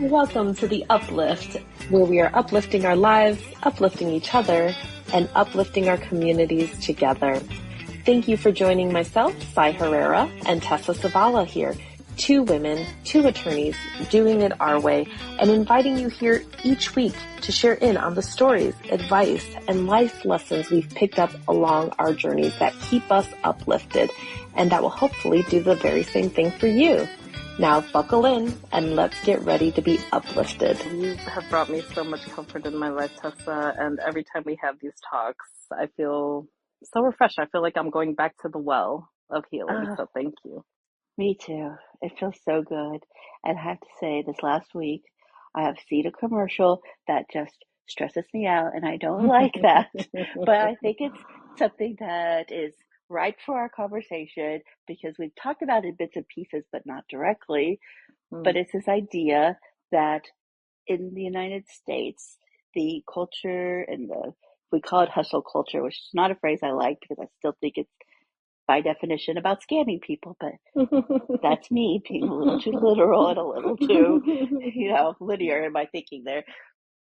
Welcome to the Uplift, where we are uplifting our lives, uplifting each other, and uplifting our communities together. Thank you for joining myself, Sai Herrera, and Tessa Savala here, two women, two attorneys, doing it our way, and inviting you here each week to share in on the stories, advice, and life lessons we've picked up along our journeys that keep us uplifted, and that will hopefully do the very same thing for you. Now buckle in and let's get ready to be uplifted. You have brought me so much comfort in my life, Tessa, and every time we have these talks, I feel so refreshed. I feel like I'm going back to the well of healing, so thank you. Me too. It feels so good. And I have to say, this last week, I have seen a commercial that just stresses me out, and I don't like that. But I think it's something that is right for our conversation because we've talked about it in bits and pieces, but not directly. But it's this idea that in the United States, the culture and we call it hustle culture, which is not a phrase I like because I still think it's by definition about scamming people, but that's me being a little too literal and a little too, linear in my thinking there.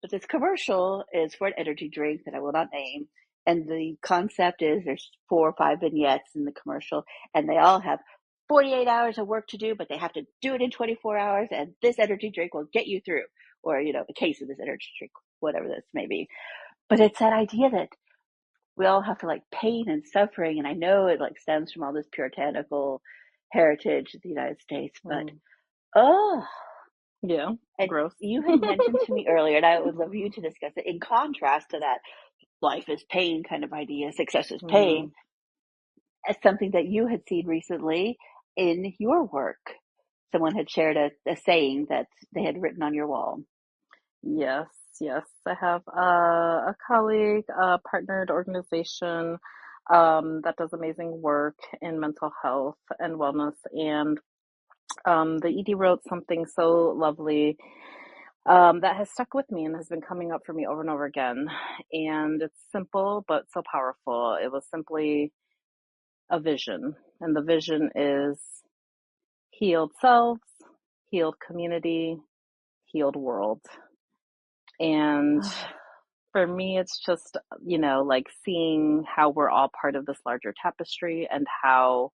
But this commercial is for an energy drink that I will not name. And the concept is there's 4 or 5 vignettes in the commercial, and they all have 48 hours of work to do, but they have to do it in 24 hours, and this energy drink will get you through, or, a case of this energy drink, whatever this may be. But it's that idea that we all have to pain and suffering, and I know it stems from all this puritanical heritage of the United States, but yeah, and gross. You had mentioned to me earlier, and I would love you to discuss it in contrast to that life is pain kind of idea, success is pain, as something that you had seen recently in your work. Someone had shared a saying that they had written on your wall. Yes. I have a colleague, a partnered organization that does amazing work in mental health and wellness. And the ED wrote something so lovely that has stuck with me and has been coming up for me over and over again. And it's simple, but so powerful. It was simply a vision. And the vision is healed selves, healed community, healed world. And for me, it's just, seeing how we're all part of this larger tapestry and how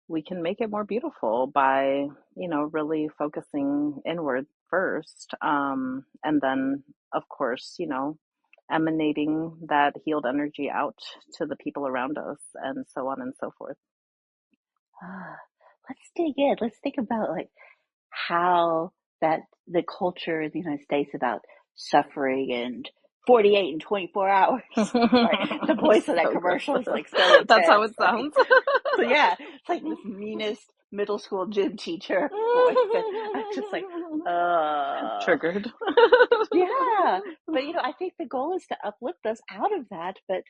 we can make it more beautiful by, really focusing inward first. And then, of course, emanating that healed energy out to the people around us and so on and so forth. Let's dig in. Let's think about how that the culture in the United States about suffering and 48 and 24 hours. Right? The voice of that commercial is so intense. That's how it sounds. So yeah, it's like this meanest middle school gym teacher voice. I'm just triggered. Yeah. But I think the goal is to uplift us out of that, but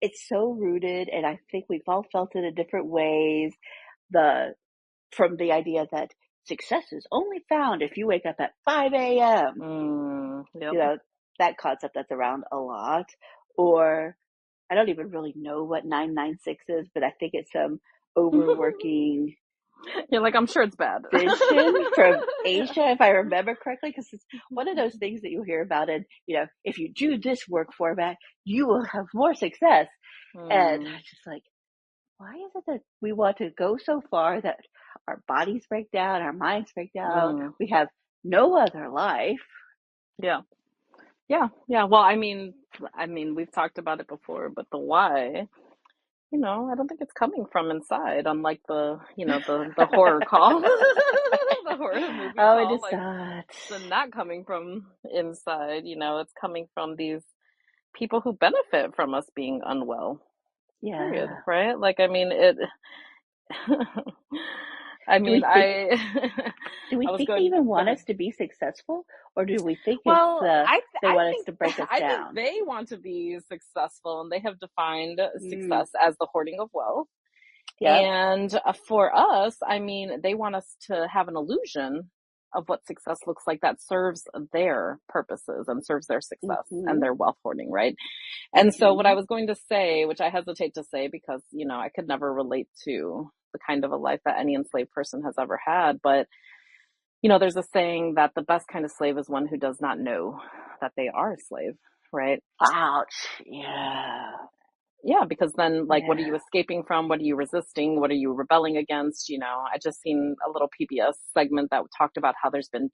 it's so rooted, and I think we've all felt it in different ways. From the idea that success is only found if you wake up at 5 a.m. Yep. That concept that's around a lot. Or I don't even really know what 996 is, but I think it's some overworking. You're like, I'm sure it's bad. Vision from Asia, if I remember correctly, because it's one of those things that you hear about. And, if you do this work format, you will have more success. And I'm just like, why is it that we want to go so far that our bodies break down, our minds break down, we have no other life? Yeah. Well, I mean, we've talked about it before, but the why, I don't think it's coming from inside, unlike the horror call, the horror movie call. It is not. It's not coming from inside, it's coming from these people who benefit from us being unwell. Yeah. Period, right? Do we think they even want us to be successful, or do we think they want us to break us down? I think they want to be successful, and they have defined success as the hoarding of wealth. Yep. And for us, they want us to have an illusion of what success looks like that serves their purposes and serves their success and their wealth hoarding, right? And so what I was going to say, which I hesitate to say because, I could never relate to the kind of a life that any enslaved person has ever had, but there's a saying that the best kind of slave is one who does not know that they are a slave, right? Ouch. Yeah. Yeah, because then, like, what are you Yeah. escaping from? What are you resisting? What are you rebelling against? I just seen a little PBS segment that talked about how there's been,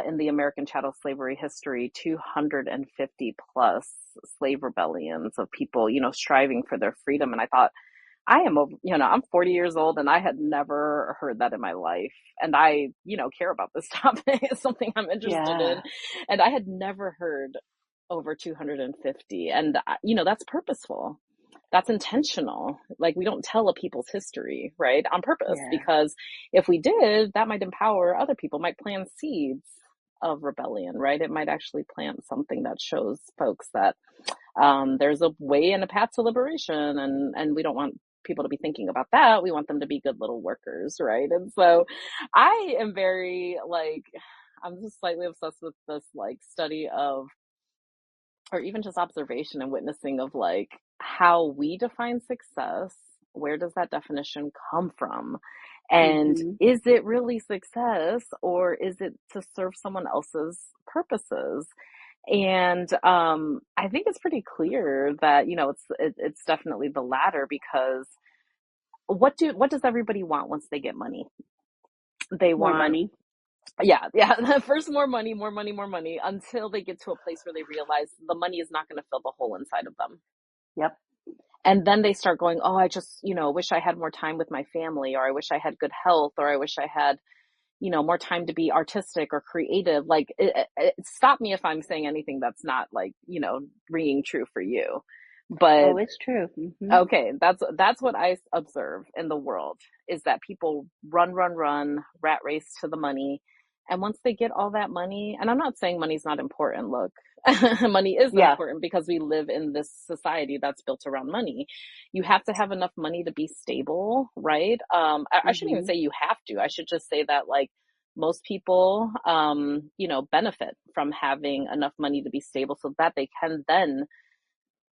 in the American chattel slavery history, 250 plus slave rebellions of people, striving for their freedom. And I thought, I'm 40 years old and I had never heard that in my life. And I, care about this topic. It's something I'm interested in. Yeah. And I had never heard over 250. And, that's purposeful. That's intentional. Like, we don't tell a people's history, right? On purpose, Yeah. because if we did, that might empower other people, might plant seeds of rebellion, right? It might actually plant something that shows folks that there's a way and a path to liberation, and we don't want people to be thinking about that. We want them to be good little workers, right? And so I am very, like, I'm just slightly obsessed with this, like, study of, or even just observation and witnessing of, like, how we define success. Where does that definition come from? And Mm-hmm. is it really success, or is it to serve someone else's purposes? And I think it's pretty clear that, it's definitely the latter, because what does everybody want once they get money? They More want, money. yeah. First, more money, more money, more money, until they get to a place where they realize the money is not going to fill the hole inside of them. Yep. And then they start going, oh, I just, wish I had more time with my family, or I wish I had good health, or I wish I had, more time to be artistic or creative. Like, stop me if I'm saying anything that's not, like, ringing true for you. But Oh, it's true. Mm-hmm. okay, that's what I observe in the world, is that people run, run, run, rat race to the money. And once they get all that money, and I'm not saying money's not important, look, money is Yeah. important because we live in this society that's built around money. You have to have enough money to be stable, right? I shouldn't even Mm-hmm. say you have to. I should just say that, like, most people, benefit from having enough money to be stable, so that they can then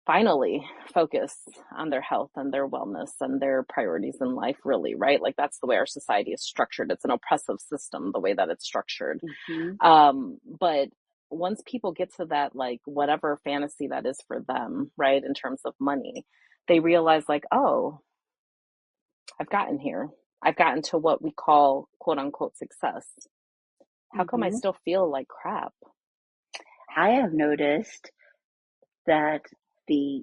finally focus on their health and their wellness and their priorities in life, really, right? Like, that's the way our society is structured. It's an oppressive system, the way that it's structured. Mm-hmm. But once people get to that, like, whatever fantasy that is for them, right, in terms of money, they realize, like, oh, I've gotten here. I've gotten to what we call, quote unquote, success. How come I Mm-hmm. still feel like crap? I have noticed that the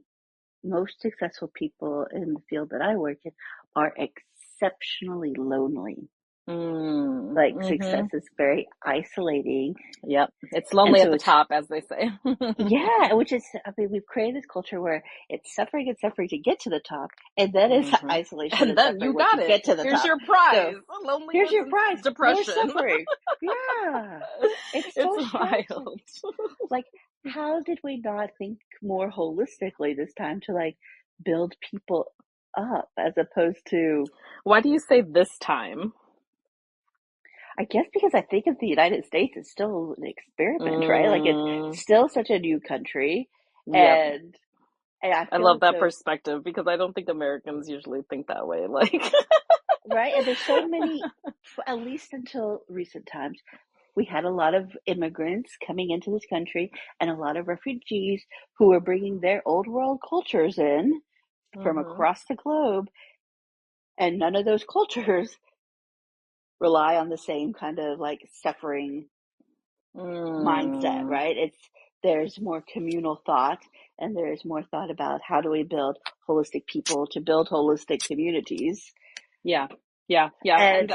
most successful people in the field that I work in are exceptionally lonely. Like, success Mm-hmm. is very isolating. Yep. It's And lonely at so the it's, top, as they say. yeah, which is, I mean, we've created this culture where it's suffering and suffering to get to the top, and then it's hmm isolation And and then you suffering once got you it. get to the Here's top. your prize. So here's Loneliness your and prize, more depression. suffering. Yeah, it's It's so strange. wild. Like, how did we not think more holistically this time to, like, build people up as opposed to, Why do you say this time? I guess because I think of the United States as still an experiment, right? Like, it's Mm, still such a new country, yep. and I I feel love as that though, perspective, because I don't think Americans usually think that way. Like, right? And there's so many, at least until recent times, we had a lot of immigrants coming into this country and a lot of refugees who were bringing their old world cultures in from hmm across the globe, and none of those cultures rely on the same kind of, like, suffering mindset, mm, right? There's more communal thought, and there's more thought about how do we build holistic people to build holistic communities, yeah, yeah, yeah. and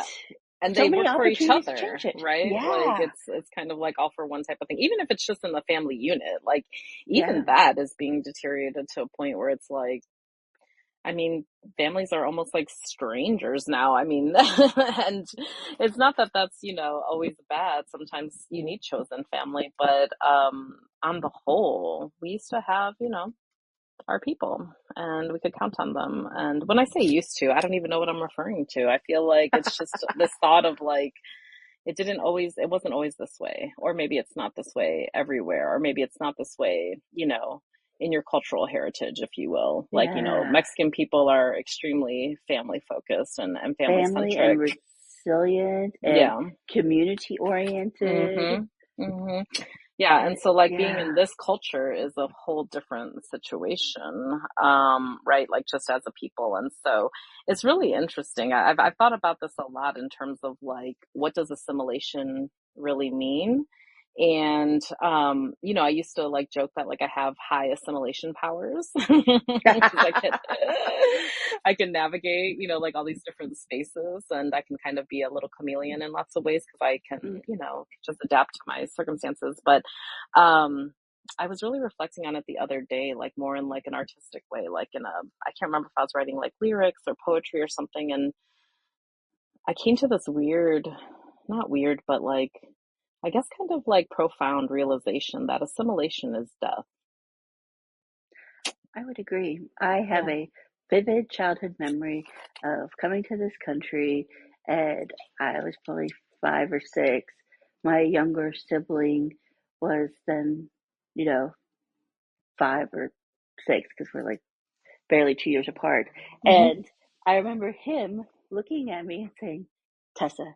And so they many work for each opportunities to other, change it. right? Like, Yeah, it's kind of like all for one type of thing, even if it's just in the family unit. Like, even yeah, that is being deteriorated to a point where it's like, I mean, families are almost like strangers now. I mean, and it's not that that's, always bad. Sometimes you need chosen family, but on the whole, we used to have, our people, and we could count on them. And when I say used to, I don't even know what I'm referring to. I feel like it's just this thought of, like, it wasn't always this way, or maybe it's not this way everywhere, or maybe it's not this way, in your cultural heritage, if you will. Like, yeah. Mexican people are extremely family focused and family Family and centric. resilient and Yeah. community oriented. Mm-hmm. Mm-hmm. Yeah, and so like being Yeah. in this culture is a whole different situation, right? Like just as a people. And so it's really interesting. I've thought about this a lot in terms of like, what does assimilation really mean? And, I used to like joke that like I have high assimilation powers because I can navigate, like all these different spaces and I can kind of be a little chameleon in lots of ways because I can, just adapt to my circumstances. But I was really reflecting on it the other day, like more in like an artistic way, like I can't remember if I was writing like lyrics or poetry or something. And I came to this not weird, but like, I guess kind of like profound realization that assimilation is death. I would agree. I have Yeah. a vivid childhood memory of coming to this country, and I was probably 5 or 6. My younger sibling was then, 5 or 6 because we're like barely 2 years apart. Mm-hmm. And I remember him looking at me and saying, Tessa,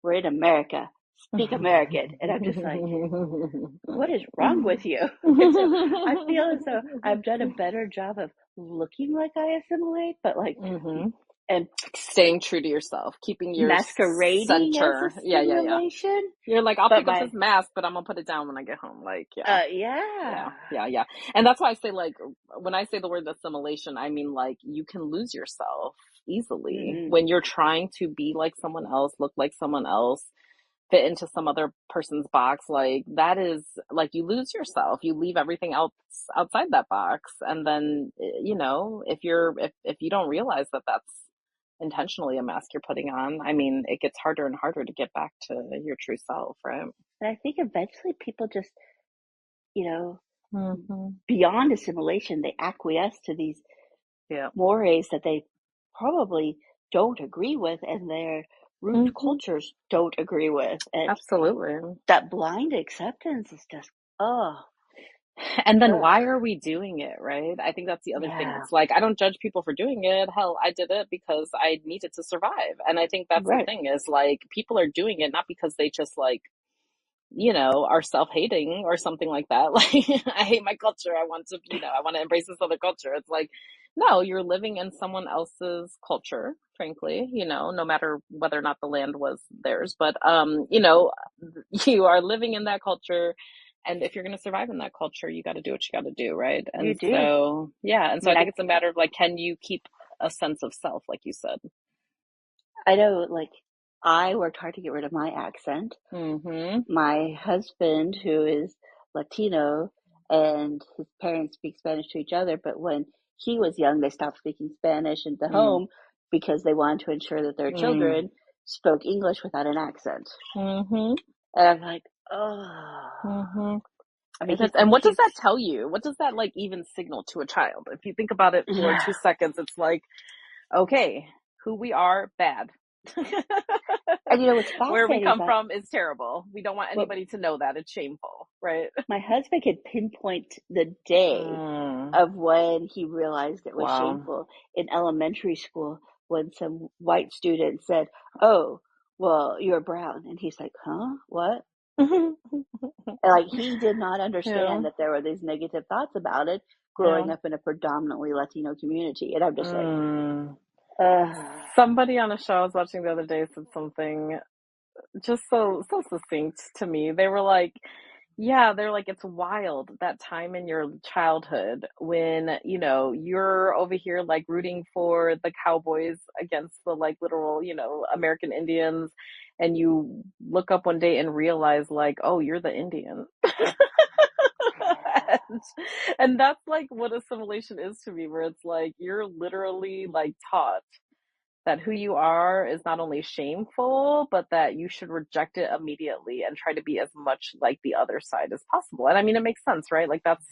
we're in America. Speak American. And I'm just like, what is wrong with you? And so I feel as though I've done a better job of looking like I assimilate, but like, Mm-hmm. and Staying true to yourself, keeping your masquerading as center. Yeah. assimilation. You're like, I'll But pick up this mask, but I'm gonna put it down when I get home. Like, yeah. yeah. Yeah. And that's why I say, like, when I say the word assimilation, I mean, like, you can lose yourself easily Mm-hmm. when you're trying to be like someone else, look like someone else, fit into some other person's box. Like, that is, like, you lose yourself. You leave everything else outside that box. And then, if you don't realize that that's intentionally a mask you're putting on, I mean, it gets harder and harder to get back to your true self, right? And I think eventually people just, Mm-hmm. beyond assimilation, they acquiesce to these Yeah. mores that they probably don't agree with and their root Mm-hmm. cultures don't agree with. And Absolutely. that blind acceptance is just, And then ugh. why are we doing it, right? I think that's the other thing. Yeah, It's like, I don't judge people for doing it. Hell, I did it because I needed to survive. And I think that's the right. thing is like, people are doing it not because they just like, are self-hating or something like that. Like, I hate my culture. I want to embrace this other culture. It's like, no, you're living in someone else's culture, frankly, no matter whether or not the land was theirs. But, you are living in that culture. And if you're going to survive in that culture, you got to do what you got to do, right? You And do. so, yeah. And I so I mean, think it's a matter of like, can you keep a sense of self, like you said? I know, like, I worked hard to get rid of my accent. Mm-hmm. My husband, who is Latino, and his parents speak Spanish to each other, but when he was young, they stopped speaking Spanish in the home because they wanted to ensure that their children spoke English without an accent. Mm-hmm. And I'm like, oh. Mm-hmm. I mean, And what does that tell you? What does that like even signal to a child? If you think about it for yeah. 2 seconds, it's like, okay, who we are, bad. And what's Where we fascinating is come that, from is terrible. We don't want well, anybody to know that. It's shameful, right? my husband could pinpoint the day of when he realized it was Wow. shameful in elementary school when some white student said, "Oh, well, you're brown." And he's like, "Huh? What?" And like he did not Yeah. understand that there were these negative thoughts about it Yeah. growing up in a predominantly Latino community. And I'm just like, Mm. ugh. Somebody on a show I was watching the other day said something just so succinct to me. They were like, yeah, they're like, it's wild that time in your childhood when, you're over here like rooting for the Cowboys against the like literal, American Indians. And you look up one day and realize like, oh, you're the Indian. and, and that's like what assimilation is to me, where it's like, you're literally like taught that who you are is not only shameful, but that you should reject it immediately and try to be as much like the other side as possible. And I mean, it makes sense, right? Like that's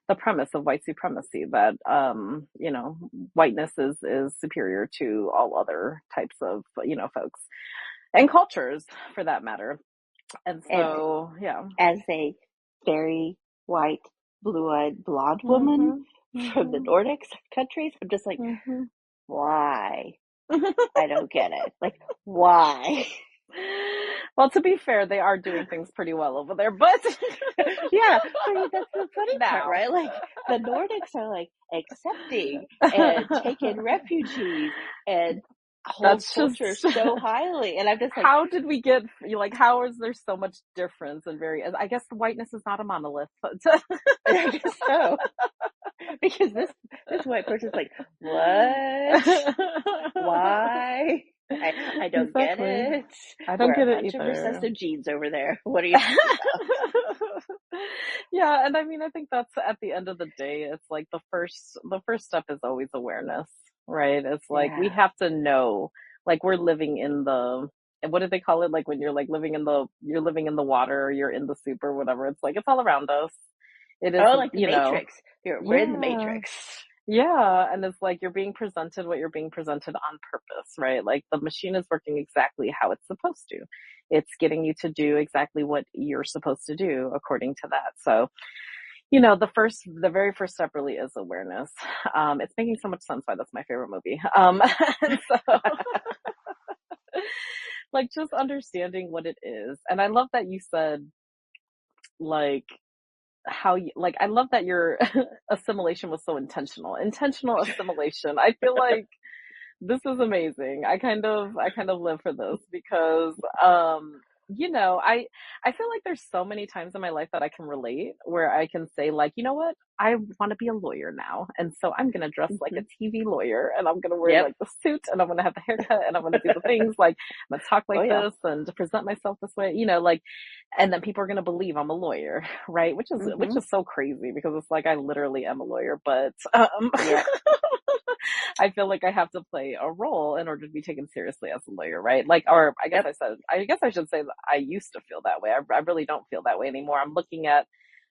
the premise of white supremacy, that, whiteness is superior to all other types of, folks and cultures for that matter. And And so, yeah. as a very white, blue-eyed, blonde woman from the Nordic countries, I'm just like, why? I don't get it. Like, why? Well, to be fair, they are doing things pretty well over there, but Yeah, but that's the funny part, now. right? Like, the Nordics are like accepting and taking refugees and hold That's culture just so highly. And I'm just like, how did we get like how is there so much difference and very I guess the whiteness is not a monolith. But I guess so. Because this white person's like, what? Why? I don't get exactly. it. I don't We're a get it bunch of either. recessive genes over there. What are you talking Yeah, and I mean I think that's at the end of the day, it's like the first step is always awareness, right? It's like we Yeah. have to know like we're living in the and what do they call it? Like when you're like you're living in the water or you're in the soup or whatever. It's like it's all around us. It is, Oh, like the you know, Matrix. We're in the yeah. Matrix. Yeah, and it's like you're being presented what you're being presented on purpose, right? Like the machine is working exactly how it's supposed to. It's getting you to do exactly what you're supposed to do according to that. So, the very first step really is awareness. It's making so much sense why that's my favorite movie. And so, like, just understanding what it is. And I love that you said, like, how you like I love that your assimilation was so intentional assimilation. I feel like this is amazing. I kind of live for this because I feel like there's so many times in my life that I can relate where I can say like, you know what? I want to be a lawyer now. And so I'm going to dress like Hmm. a TV lawyer and I'm going to wear Yep. like the suit and I'm going to have the haircut and I'm going to do the things like I'm going to talk Oh like yeah. this and to present myself this way, like and then people are going to believe I'm a lawyer, right? Which Hmm. is so crazy because it's like I literally am a lawyer, but Yep. I feel like I have to play a role in order to be taken seriously as a lawyer, right? Like, or Yep. I guess I should say that I used to feel that way. I really don't feel that way anymore. I'm looking at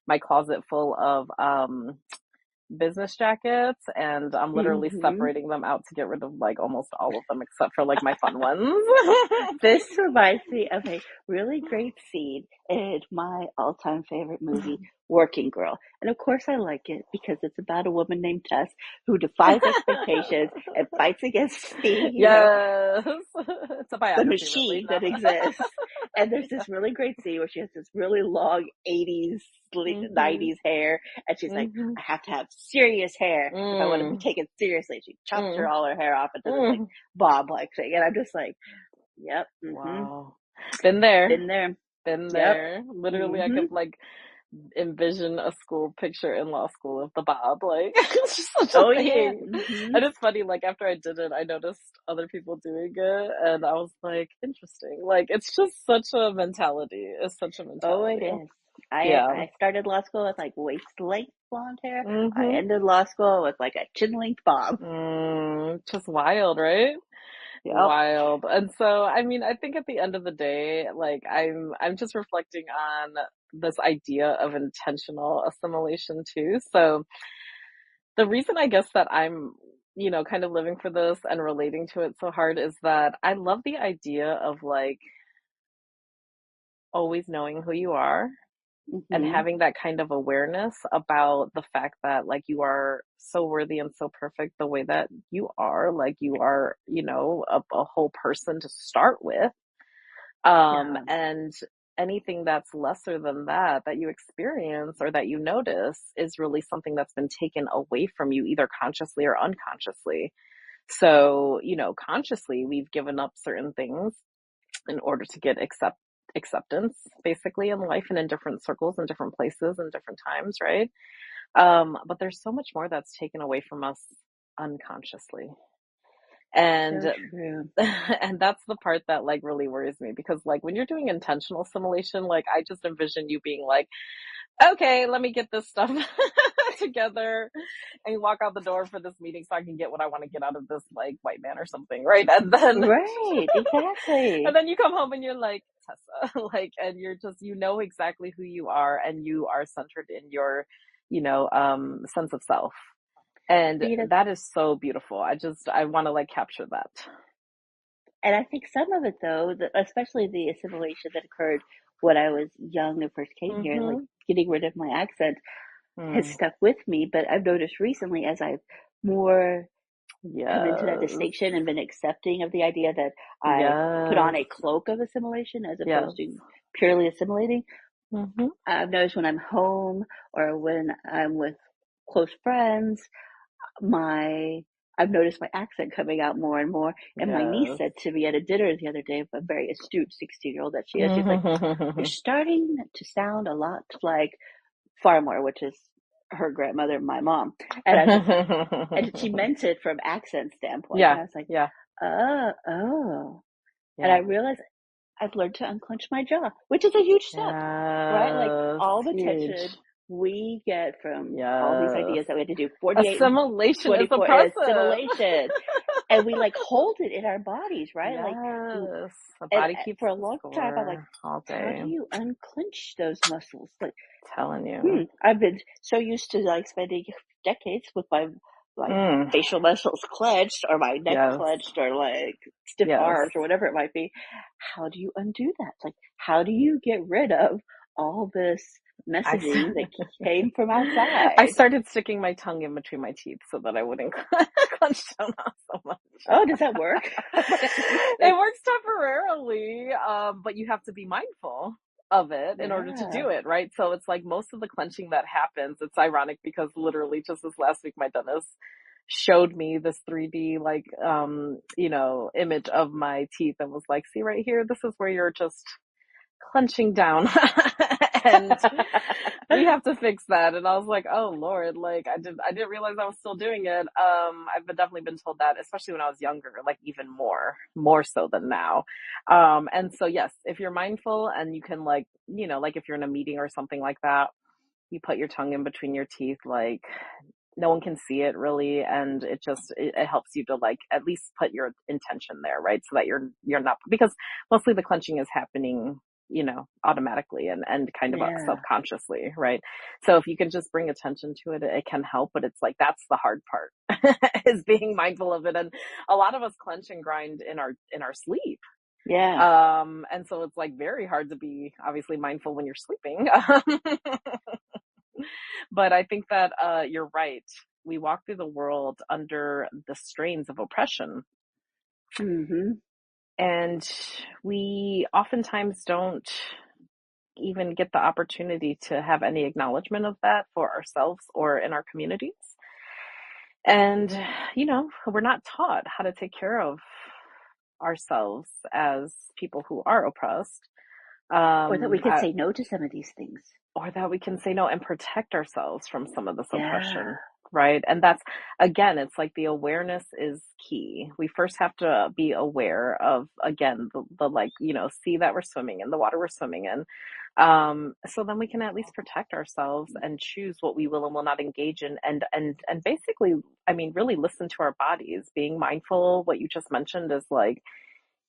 my closet full of, business jackets and I'm literally Hmm. separating them out to get rid of like almost all of them except for like my fun ones. This reminds me of a really great scene in my all-time favorite movie, Working Girl. And of course I like it because it's about a woman named Tess who defies expectations and fights against Yes. It's a the biography, really. machine No. that exists. And there's this really great scene where she has this really long 80s, Mhm. 90s hair. And she's like, Mhm. I have to have serious hair if I want to be Mm. taken seriously. She chops Mm. all her hair off into this like Mm. bob like thing. And I'm just like, yep, Wow. Been there. been there. Been Yep. there. Literally, I Hmm. could like envision a school picture in law school of the bob. Like, it's just such a Oh yeah. thing. Hmm. And it's funny, like, after I did it, I noticed other people doing it, and I was like, interesting. Like, it's just such a mentality. It's such a Oh, it mentality. is. I Yeah. I started law school with like waist length blonde hair. I Mm-hmm. ended law school with like a chin length bob. Just wild, right? Yep. Wild. And so, I mean, I think at the end of the day, like I'm just reflecting on this idea of intentional assimilation too. So the reason I guess that I'm, kind of living for this and relating to it so hard is that I love the idea of like always knowing who you are and Hmm. having that kind of awareness about the fact that like you are so worthy and so perfect the way that you are, like you are, a whole person to start with. Yeah. And anything that's lesser than that you experience or that you notice is really something that's been taken away from you either consciously or unconsciously. So, consciously we've given up certain things in order to get acceptance basically in life and in different circles and different places and different times, right? But there's so much more that's taken away from us unconsciously. And So true. and that's the part that like really worries me because like when you're doing intentional simulation, like I just envision you being like, okay, let me get this stuff together and walk out the door for this meeting so I can get what I want to get out of this like white man or something, right? And then Right. and Exactly. then you come home and you're like, Tessa, like, and you're just, exactly who you are and you are centered in your, sense of self. And But that is so beautiful. I want to like capture that. and I think some of it though, especially the assimilation that occurred when I was young and first came here, like Mm-hmm. getting rid of my accent has Mm. stuck with me. But I've noticed recently as I've more come into that Yes. distinction and been accepting of the idea that I put on Yes. a cloak of assimilation as Yes. opposed to purely assimilating. Mm-hmm. I've noticed when I'm home or when I'm with close friends, I've noticed my accent coming out more and more. And my niece Yes. said to me at a dinner the other day, a very astute 16-year-old that she is, she's like, "You're starting to sound a lot like Farmer," which is her grandmother, my mom. And I was like, and she meant it from accent standpoint. And Yeah. I was like, Yeah. oh. And I Yeah. realized I've learned to unclench my jaw, which is a huge step, right? Like Yes. all the Huge. tension we get from all these Yes. ideas that we had to do 48 and Assimilation is 24 oppressive. assimilation. And we like hold it in our bodies, right? Like, Yes. The and body keeps for a the long time, I'm like, score all how day. do you unclench those muscles? Like, Telling you. I've been so used to like spending decades with my like facial muscles clenched or my neck Yes. clenched or like stiff Yes. arms or whatever it might be. How do you undo that? Like, how do you get rid of all this messaging that came from outside? I started sticking my tongue in between my teeth so that I wouldn't clench down so much. Oh, does that work? It works temporarily, but you have to be mindful of it in order to Yeah. do it, right? So it's like most of the clenching that happens, it's ironic because literally just this last week, my dentist showed me this 3D like, image of my teeth and was like, see right here, this is where you're just clenching down and we have to fix that. And I was like, oh Lord, like I didn't realize I was still doing it. Definitely been told that, especially when I was younger, like even more so than now. And so yes, if you're mindful and you can like, like if you're in a meeting or something like that, you put your tongue in between your teeth, like no one can see it really. And it helps you to like at least put your intention there, right? So that you're not, because mostly the clenching is happening automatically and kind of subconsciously, right? So if you can just bring attention to it, it can help, but it's like, that's the hard part is being mindful of it. And a lot of us clench and grind in our sleep. Yeah. And so it's like very hard to be obviously mindful when you're sleeping. But I think that, you're right. We walk through the world under the strains of oppression. Mm-hmm. And we oftentimes don't even get the opportunity to have any acknowledgement of that for ourselves or in our communities. And, we're not taught how to take care of ourselves as people who are oppressed. Or that we can say no to some of these things. Or that we can say no and protect ourselves from some of this oppression. Yeah. Right. And that's, again, it's like the awareness is key. We first have to be aware of, again, the like, sea that we're swimming in, the water we're swimming in. So then we can at least protect ourselves and choose what we will and will not engage in. And basically, I mean, really listen to our bodies. Being mindful, what you just mentioned is like,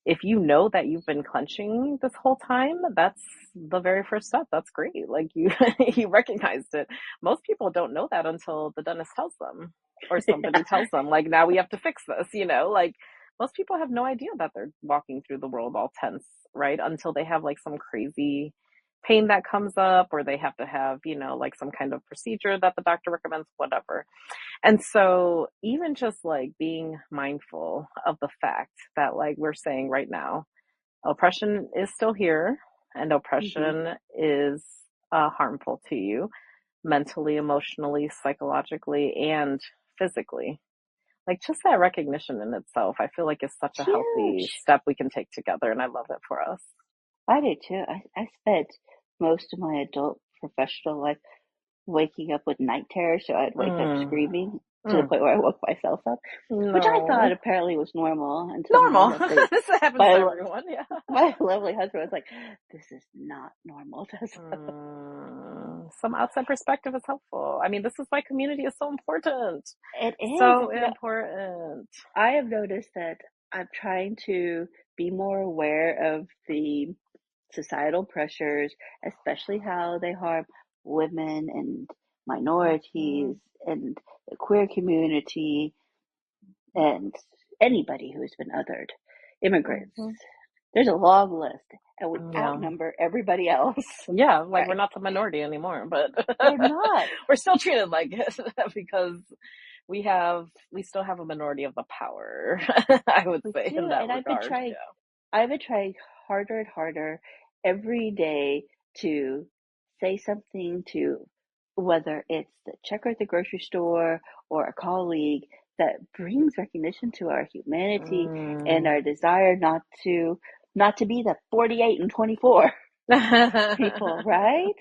if you know that you've been clenching this whole time, that's the very first step. That's great. Like you, you recognized it. Most people don't know that until the dentist tells them or somebody tells them, like, now we have to fix this, like most people have no idea that they're walking through the world all tense, right? Until they have like some crazy pain that comes up or they have to have, like some kind of procedure that the doctor recommends, whatever. And so even just like being mindful of the fact that like we're saying right now, oppression is still here and oppression is harmful to you mentally, emotionally, psychologically, and physically. Like just that recognition in itself, I feel like is such a healthy step we can take together. And I love it for us. I do too. I spent most of my adult professional life waking up with night terrors, so I'd wake up screaming to the point where I woke myself up, which I thought apparently was normal until this happens to everyone. Yeah, my lovely husband was like, "This is not normal." Some outside perspective is helpful. I mean, this is why community is so important. It is so important. I have noticed that I'm trying to be more aware of the societal pressures, especially how they harm women and minorities and the queer community and anybody who's been othered, immigrants. There's a long list, and we outnumber everybody else. Yeah, like we're not the minority anymore, but we're not. We're still treated like it because we still have a minority of the power, I would We say, in do, that and regard. I've been trying harder and harder every day to say something to, whether it's the checker at the grocery store or a colleague, that brings recognition to our humanity and Mm. our desire not to be the 48 and 24 people, right?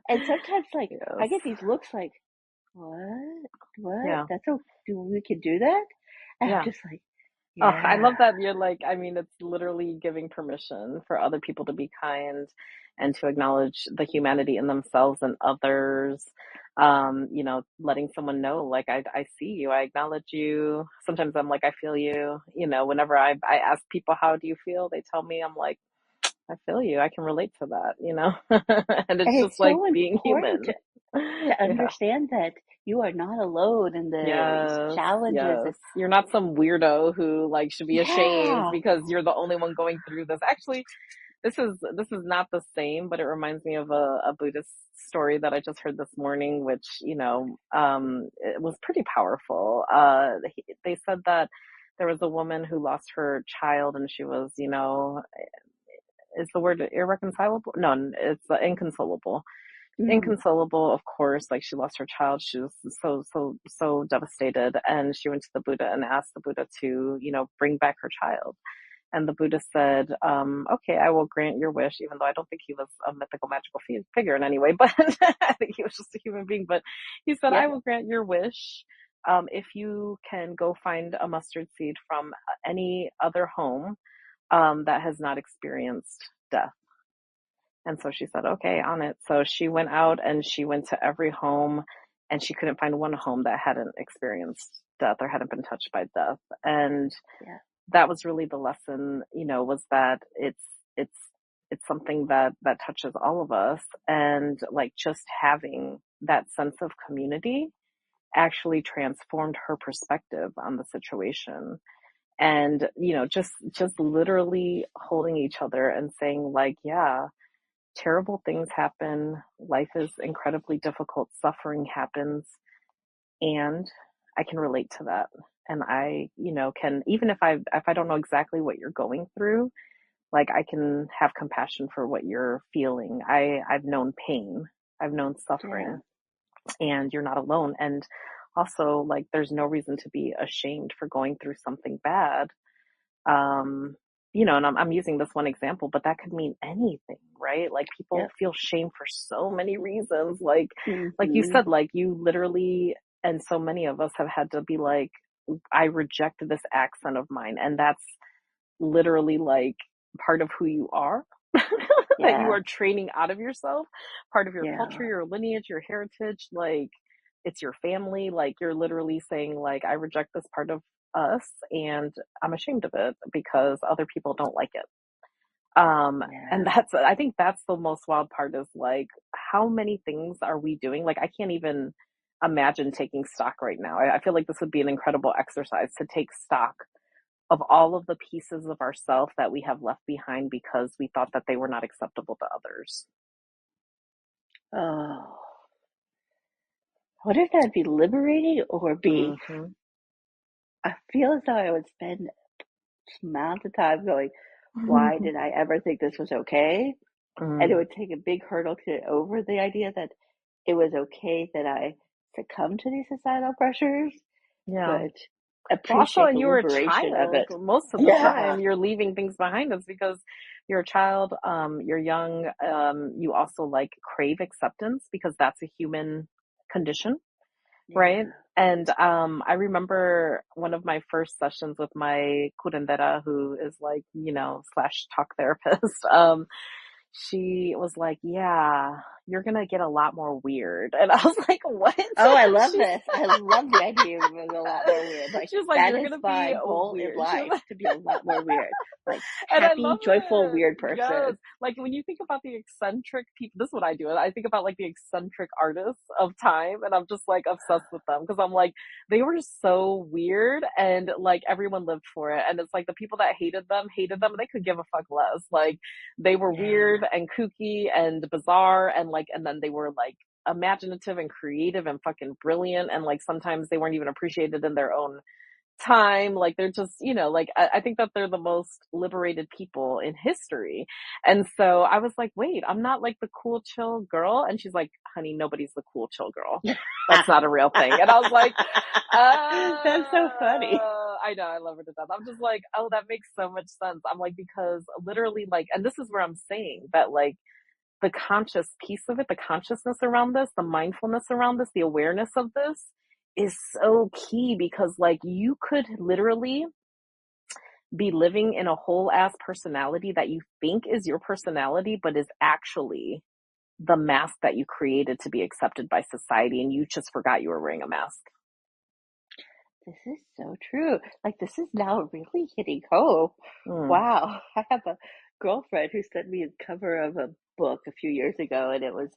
And sometimes, like, I Yes. get these looks like, what? What? Yeah. We can do that? And I'm Yeah. just like, Oh, I yeah. love that you're like, I mean, it's literally giving permission for other people to be kind and to acknowledge the humanity in themselves and others. Letting someone know, like, I see you, I acknowledge you. Sometimes I'm like, I feel you. Whenever I ask people, how do you feel? They tell me, I'm like, I feel you. I can relate to that. And And it's just it's like so being important human. to Yeah. understand that you are not alone in these Yes, challenges. yes. You're not some weirdo who like should be ashamed Yeah. because you're the only one going through this. Actually, this is not the same, but it reminds me of a Buddhist story that I just heard this morning, which, it was pretty powerful. They said that there was a woman who lost her child and she was, is the word irreconcilable? No, it's inconsolable. Mm, Inconsolable, of course, like she lost her child. She was so devastated. And she went to the Buddha and asked the Buddha to, bring back her child. And the Buddha said, okay, I will grant your wish, even though I don't think he was a mythical, magical figure in any way, but I think he was just a human being. But he said, I yep. will grant your wish if you can go find a mustard seed from any other home that has not experienced death. And so she said, okay, on it. So she went out and she went to every home and she couldn't find one home that hadn't experienced death or hadn't been touched by death. And Yeah. that was really the lesson, was that it's it's something that touches all of us. And like just having that sense of community actually transformed her perspective on the situation. And, just literally holding each other and saying like, yeah, terrible things happen. Life is incredibly difficult. Suffering happens. And I can relate to that. And I, can, even if I don't know exactly what you're going through, like I can have compassion for what you're feeling. I've known pain. I've known Yeah. suffering, and you're not alone. And also, like, there's no reason to be ashamed for going through something bad. um and I'm using this one example, but that could mean anything, right? Like people Yep. feel shame for so many reasons, like you Mm-hmm. said, like you literally, and so many of us have had to be like, I reject this accent of mine, and that's literally like part of who you are. That you Yeah. are training out of yourself, part of your culture, Yeah. your lineage, your heritage, like it's your family. Like you're literally saying like, I reject this part of us and I'm ashamed of it because other people don't like it. And Yeah. I think that's the most wild part, is like, how many things are we doing? Like I can't even imagine taking stock right now. I feel like this would be an incredible exercise to take stock of all of the pieces of ourself that we have left behind because we thought that they were not acceptable to others. Oh, what if that'd be liberating or be, Mm-hmm. I feel as though I would spend amount of time going, why did I ever think this was okay? And it Mm, would take a big hurdle to get over the idea that it was okay that I succumbed to these societal pressures, yeah. but Well, also, appreciate and the you were a liberation of child. it. Most of the Yeah. time, you're leaving things behind us because you're a child. You're young. You also like crave acceptance because that's a human condition, right? Yeah. And I remember one of my first sessions with my curandera, who is like, slash talk therapist. She was like, yeah, you're gonna get a lot more weird. And I was like, what? Oh, I love She's, this. I love the idea of being a lot more weird. Like, she was like, that you're is gonna my be goal in weird. She was life, like, to be a lot more weird. Like, and I happy, love joyful, it. weird Yes. person. Like when you think about the eccentric people, this is what I do. I think about like the eccentric artists of time, and I'm just like obsessed with them because I'm like, they were so weird and like everyone lived for it. And it's like the people that hated them, they could give a fuck less. Like they were Yeah. weird and kooky and bizarre and like, and then they were like imaginative and creative and fucking brilliant. And like sometimes they weren't even appreciated in their own time. Like they're just, like I think that they're the most liberated people in history. And so I was like, wait, I'm not like the cool, chill girl. And she's like, honey, nobody's the cool, chill girl. That's not a real thing. And I was like, That's so funny. I know, I love her to death. I'm just like, oh, that makes so much sense. I'm like, because literally like, and this is where I'm saying that like the conscious piece of it, the consciousness around this, the mindfulness around this, the awareness of this is so key, because like you could literally be living in a whole ass personality that you think is your personality, but is actually the mask that you created to be accepted by society, and you just forgot you were wearing a mask. This is so true. Like, this is now really hitting home. Wow. I have a girlfriend who sent me a cover of a book a few years ago, and it's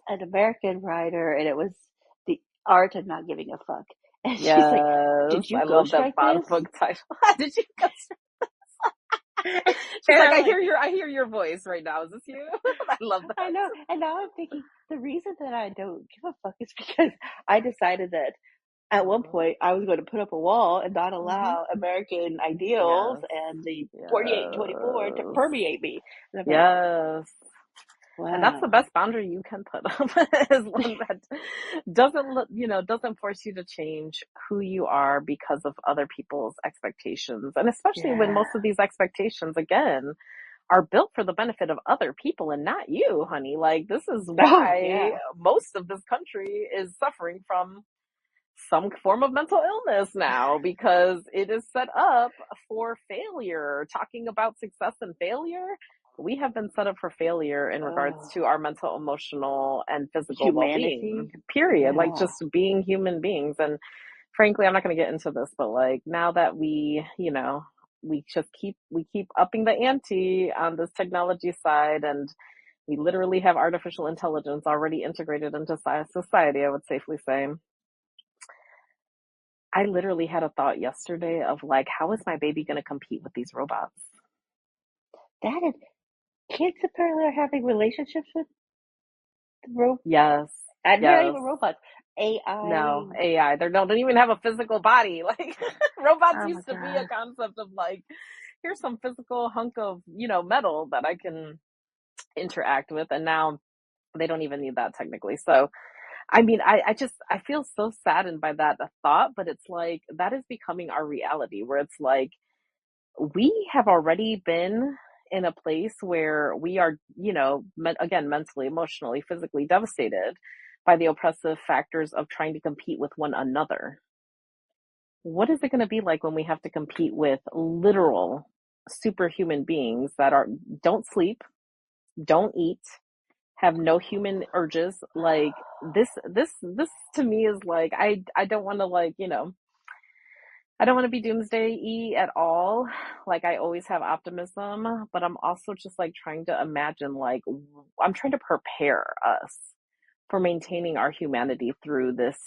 an American writer, and it was The Art of Not Giving a Fuck. And she's like, did you I love that fun ghostwrite book this? title. Did you ghostwrite this? She's like, I hear your voice right now. Is this you? I love that. I know. And now I'm thinking the reason that I don't give a fuck is because I decided that at one point I was going to put up a wall and not allow American ideals and the 48 and 24 to permeate me. And I'm yes. Wow. And that's the best boundary you can put up, is one that doesn't force you to change who you are because of other people's expectations. And especially when most of these expectations, again, are built for the benefit of other people and not you, honey. Like, this is why most of this country is suffering from some form of mental illness now, because it is set up for failure. Talking about success and failure, we have been set up for failure in regards to our mental, emotional, and physical well-being, period. Like, just being human beings. And frankly, I'm not going to get into this, but like, now that we keep upping the ante on this technology side, and we literally have artificial intelligence already integrated into society, I would safely say. I literally had a thought yesterday of like, how is my baby going to compete with these robots? Kids apparently are having relationships with robots. Yes. And they're not even robots. AI. No, AI. They don't even have a physical body. Like, robots used to be a concept of like, here's some physical hunk of, metal that I can interact with. And now they don't even need that technically. So, I mean, I feel so saddened by that thought, but it's like, that is becoming our reality, where it's like, we have already been in a place where we are, again, mentally, emotionally, physically devastated by the oppressive factors of trying to compete with one another. What is it going to be like when we have to compete with literal superhuman beings that don't sleep, don't eat, have no human urges? Like, this to me is like, I don't want to, like, I don't want to be doomsday-y at all. Like, I always have optimism, but I'm also just like trying to imagine, like, I'm trying to prepare us for maintaining our humanity through this,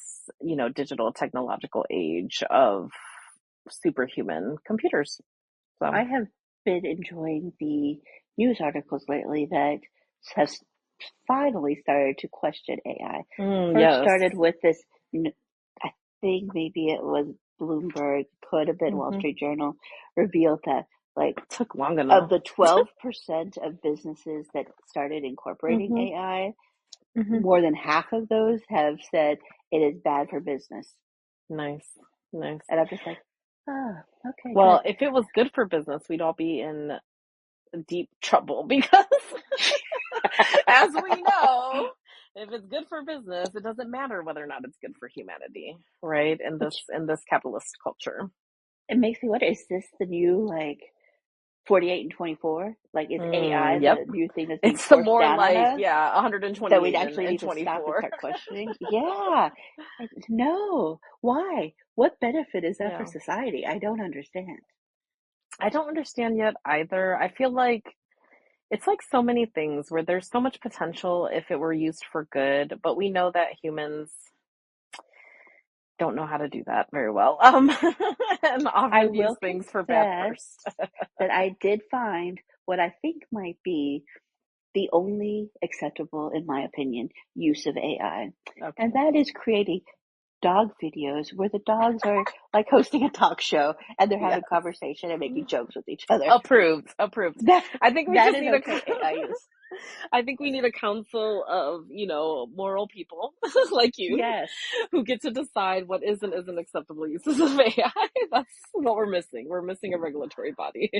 digital technological age of superhuman computers. So I have been enjoying the news articles lately that have finally started to question AI. First started with this, I think maybe it was Bloomberg, could have been Wall Street Journal, revealed that like it took long enough. Of the 12% of businesses that started incorporating AI, more than half of those have said it is bad for business. Nice. And I'm just like, okay. Well, if it was good for business, we'd all be in deep trouble, because as we know, if it's good for business, it doesn't matter whether or not it's good for humanity, right? In this capitalist culture. It makes me wonder, is this the new, like, 48 and 24? Like, is AI the new thing that's being it's forced more down like, on us? 120 that we'd actually need 24. to stop and start questioning? No. Why? What benefit is that for society? I don't understand. I don't understand yet either. I feel like it's like so many things where there's so much potential if it were used for good, but we know that humans don't know how to do that very well. And often use things for bad first. That I did find what I think might be the only acceptable, in my opinion, use of AI. Okay. And that is creating dog videos where the dogs are like hosting a talk show and they're having Yes. conversation and making jokes with each other. Approved. That I think we that just is need okay AI use. I think we need a council of, moral people like you Yes. who get to decide what is and isn't acceptable uses of AI. That's what we're missing. We're missing a regulatory body.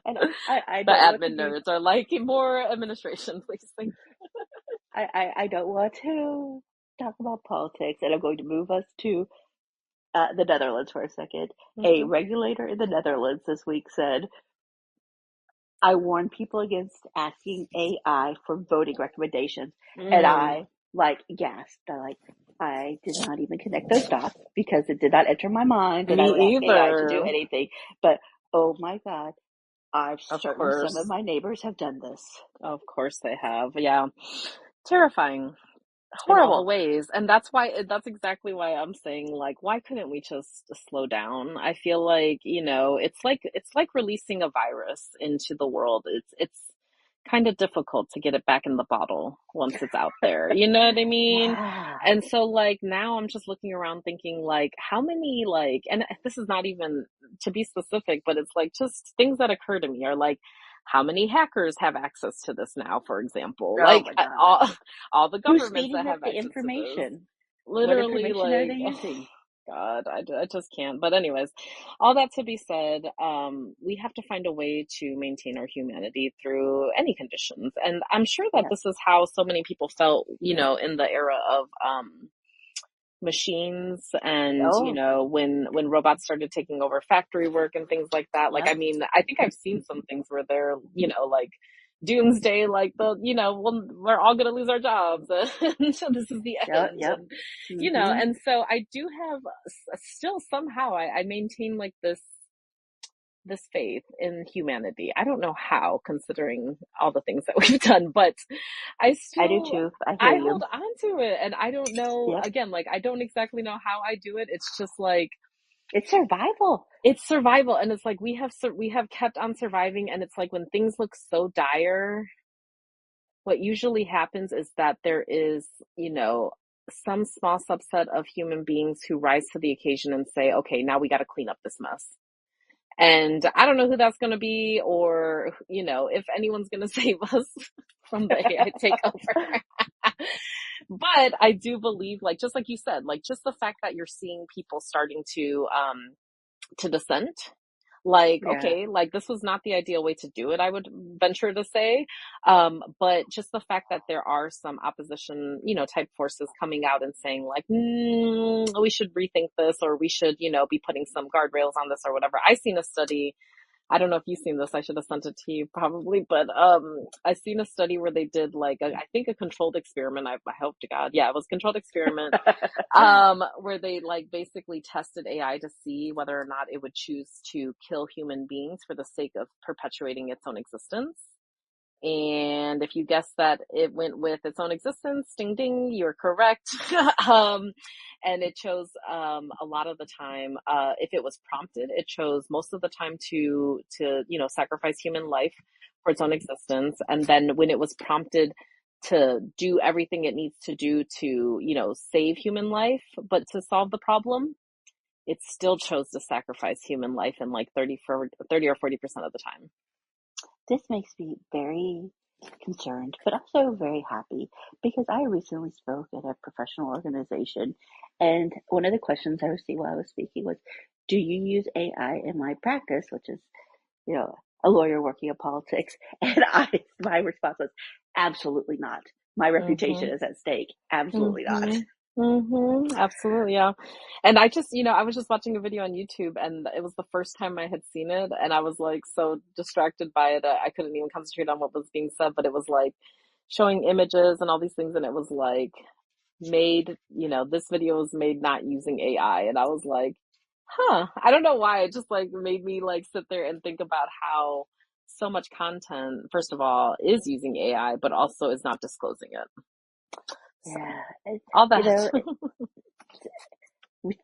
And I The don't want to admin be nerds are like, more administration, please. Thank I don't want to talk about politics, and I'm going to move us to the Netherlands for a second. A you. regulator in the Netherlands this week said, I warn people against asking AI for voting recommendations. And I gasped. I did not even connect those dots because it did not enter my mind that I would Me ask AI to do either. anything. But oh my God, I'm Of certain some of course. my neighbors have done this. Of course they have. Yeah. Terrifying. In all Horrible. ways. And that's exactly why I'm saying, like, why couldn't we just slow down? I feel like, it's like releasing a virus into the world. It's kind of difficult to get it back in the bottle once it's out there. You know what I mean? Yeah. And so, like, now I'm just looking around thinking, like, how many, like, and this is not even to be specific, but it's like just things that occur to me are like, how many hackers have access to this now, for example? Oh Like, my God. all the Who's governments feeding that it have the access to this. information? What Literally, information are they like, using? God, I just can't. But anyways, all that to be said, we have to find a way to maintain our humanity through any conditions. And I'm sure that Yep. this is how so many people felt, in the era of machines and, Oh, when robots started taking over factory work and things like that. Like, yep. I mean, I think I've seen some things where they're, like doomsday, like we're all gonna lose our jobs, and so this is the Yep. end. Yep. And Mm-hmm. and so I do have still somehow I maintain like this faith in humanity. I don't know how, considering all the things that we've done, but I do too. I hear I you. hold on to it, and I don't know, Yep. again, like, I don't exactly know how I do it. It's just like, It's survival. it's survival, and it's like we have kept on surviving, and it's like when things look so dire, what usually happens is that there is, some small subset of human beings who rise to the occasion and say, okay, now we got to clean up this mess. And I don't know who that's going to be, or, if anyone's going to save us from the AI takeover. But I do believe, like, just like you said, like, just the fact that you're seeing people starting to dissent, like, Yeah. okay, like, this was not the ideal way to do it, I would venture to say. But just the fact that there are some opposition, type forces coming out and saying, like, we should rethink this, or we should, be putting some guardrails on this or whatever. I seen a study. I don't know if you've seen this. I should have sent it to you probably, but I seen a study where they did like I think a controlled experiment. I hope to God, yeah, it was a controlled experiment. Where they like basically tested AI to see whether or not it would choose to kill human beings for the sake of perpetuating its own existence. And if you guess that it went with its own existence, ding ding, you're correct. And it chose a lot of the time, if it was prompted, it chose most of the time to sacrifice human life for its own existence. And then when it was prompted to do everything it needs to do to save human life, but to solve the problem, it still chose to sacrifice human life in like 30 or 40% of the time. This makes me very concerned, but also very happy because I recently spoke at a professional organization, and one of the questions I received while I was speaking was, "Do you use AI in my practice?" Which is, a lawyer working in politics, and my response was, "Absolutely not. My reputation Mm-hmm. is at stake. Absolutely not." Mm-hmm. Mm-hmm. Absolutely, yeah. And I just, I was just watching a video on YouTube, and it was the first time I had seen it, and I was like so distracted by it, I couldn't even concentrate on what was being said, but it was like showing images and all these things, and it was like made, this video was made not using AI, and I was like, huh, I don't know why, it just like made me like sit there and think about how so much content, first of all, is using AI, but also is not disclosing it. So Yeah, all you that. know, we,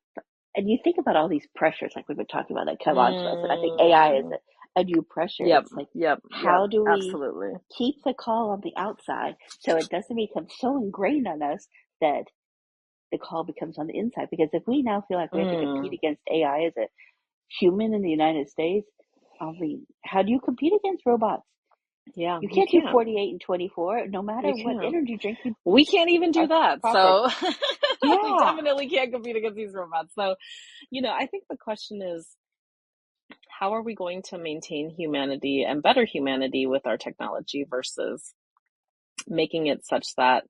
and you think about all these pressures, like we've been talking about, that come onto us, and I think AI is Mm, a new pressure. Yep. It's like, Yep. how do we Absolutely. keep the call on the outside so it doesn't become so ingrained on us that the call becomes on the inside? Because if we now feel like we have to compete against AI as a human in the United States, I mean, how do you compete against robots? Yeah, You can't do 48 and 24, no matter You what can't. energy drink you We can't even do are that. proffered. So we Yeah. definitely can't compete against these robots. So, I think the question is, how are we going to maintain humanity and better humanity with our technology versus making it such that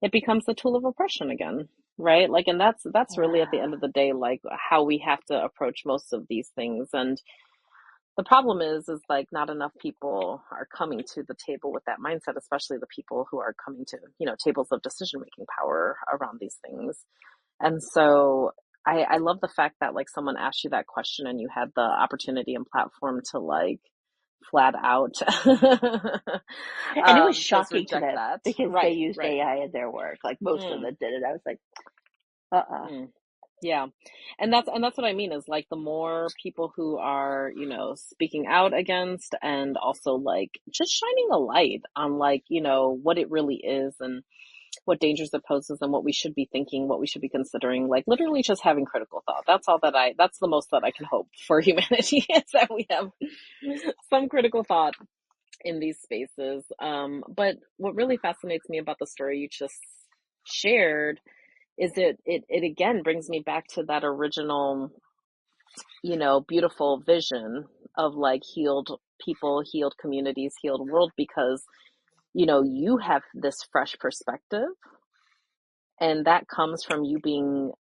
it becomes a tool of oppression again, right? Like, and that's really at the end of the day, like how we have to approach most of these things. And the problem is like not enough people are coming to the table with that mindset, especially the people who are coming to, tables of decision making power around these things. And so I love the fact that like someone asked you that question and you had the opportunity and platform to like flat out And it was just shocking to reject them that. because they Right, used right. AI in their work. Like most of them did it. I was like, Yeah. And that's what I mean is like the more people who are, speaking out against and also like just shining a light on like, what it really is and what dangers it poses and what we should be thinking, what we should be considering, like literally just having critical thought. That's the most that I can hope for humanity is that we have some critical thought in these spaces. But what really fascinates me about the story you just shared is it again brings me back to that original, beautiful vision of like healed people, healed communities, healed world, because, you have this fresh perspective and that comes from you being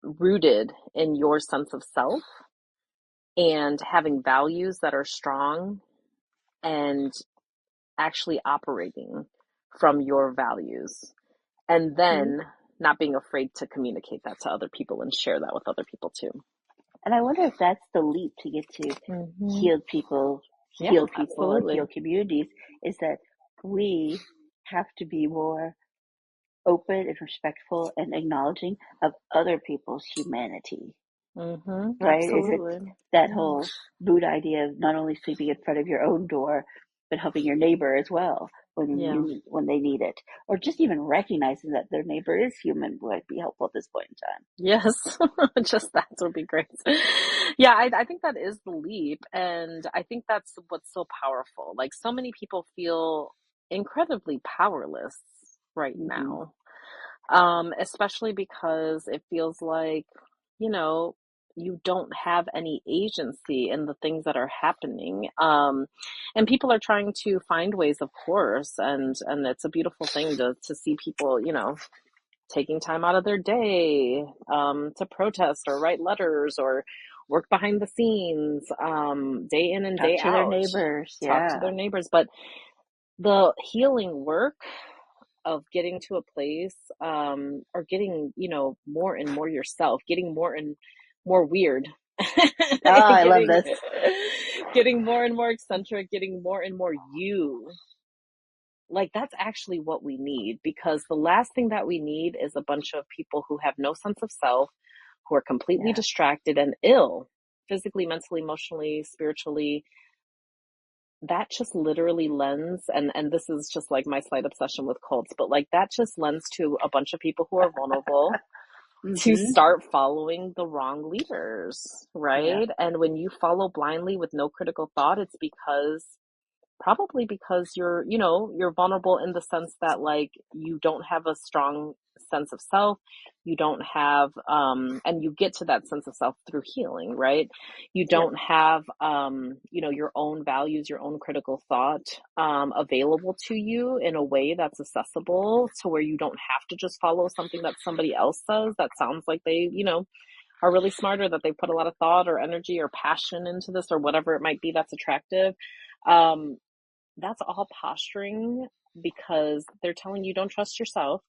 rooted in your sense of self and having values that are strong and actually operating from your values. And then not being afraid to communicate that to other people and share that with other people too. and I wonder if that's the leap to get to healed people, and healed communities, is that we have to be more open and respectful and acknowledging of other people's humanity. Right? Absolutely. Is it that whole Buddha idea of not only sweeping in front of your own door, but helping your neighbor as well when they need it, or just even recognizing that their neighbor is human would be helpful at this point in time. Yes, just that would be great. Yeah, I think that is the leap, and I think that's what's so powerful. Like so many people feel incredibly powerless right now, especially because it feels like, you don't have any agency in the things that are happening. And people are trying to find ways, of course, and it's a beautiful thing to see people, taking time out of their day to protest or write letters or work behind the scenes, day in and day Talk to their out, neighbors. talk to their neighbors. But the healing work of getting to a place, or getting, more and more yourself, getting more and more weird. I love this. Getting more and more eccentric, getting more and more you. Like that's actually what we need, because the last thing that we need is a bunch of people who have no sense of self, who are completely distracted and ill, physically, mentally, emotionally, spiritually. That just literally lends, and this is just like my slight obsession with cults, but like that just lends to a bunch of people who are vulnerable to start following the wrong leaders, right? And when you follow blindly with no critical thought, it's probably because you're vulnerable in the sense that like you don't have a strong sense of self. You don't have, and you get to that sense of self through healing, right? You don't have, your own values, your own critical thought, available to you in a way that's accessible to where you don't have to just follow something that somebody else says that sounds like they, are really smart, or that they put a lot of thought or energy or passion into this or whatever it might be that's attractive. That's all posturing, because they're telling you don't trust yourself,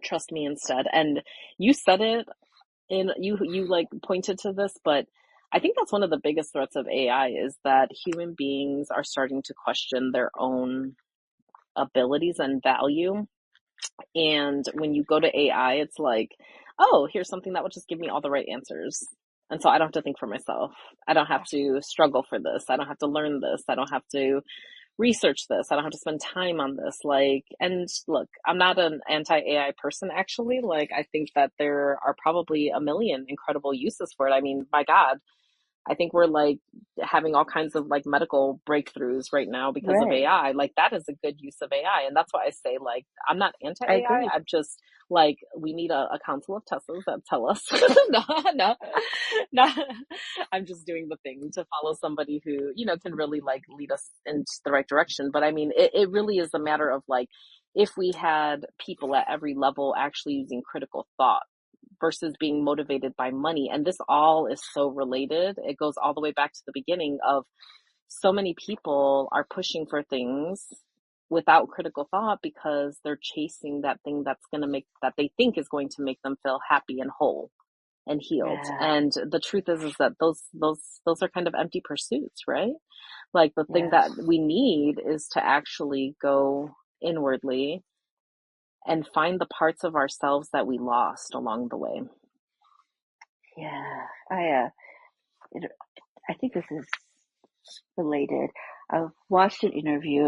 trust me instead. And you said it, and you like pointed to this, but I think that's one of the biggest threats of AI is that human beings are starting to question their own abilities and value. And when you go to AI, it's like, oh, here's something that will just give me all the right answers. And so I don't have to think for myself. I don't have to struggle for this. I don't have to learn this. I don't have to research this. I don't have to spend time on this. Like, and look, I'm not an anti-AI person, actually. Like, I think that there are probably a million incredible uses for it. I mean, my God, I think we're like having all kinds of like medical breakthroughs right now because of Right. AI. Like that is a good use of AI. And that's why I say like I'm not I anti-AI. agree. I'm just like we need a council of Tessas that tell us no, no, no. I'm just doing the thing to follow somebody who, you know, can really like lead us in the right direction. But I mean, it really is a matter of like if we had people at every level actually using critical thought versus being motivated by money. And this all is so related. It goes all the way back to the beginning of so many people are pushing for things without critical thought because they're chasing that thing that's going to make that they think is going to make them feel happy and whole and healed. Yeah. And the truth is that those are kind of empty pursuits, right? Like the thing Yes. that we need is to actually go inwardly and find the parts of ourselves that we lost along the way. Yeah. I think this is related. I've watched an interview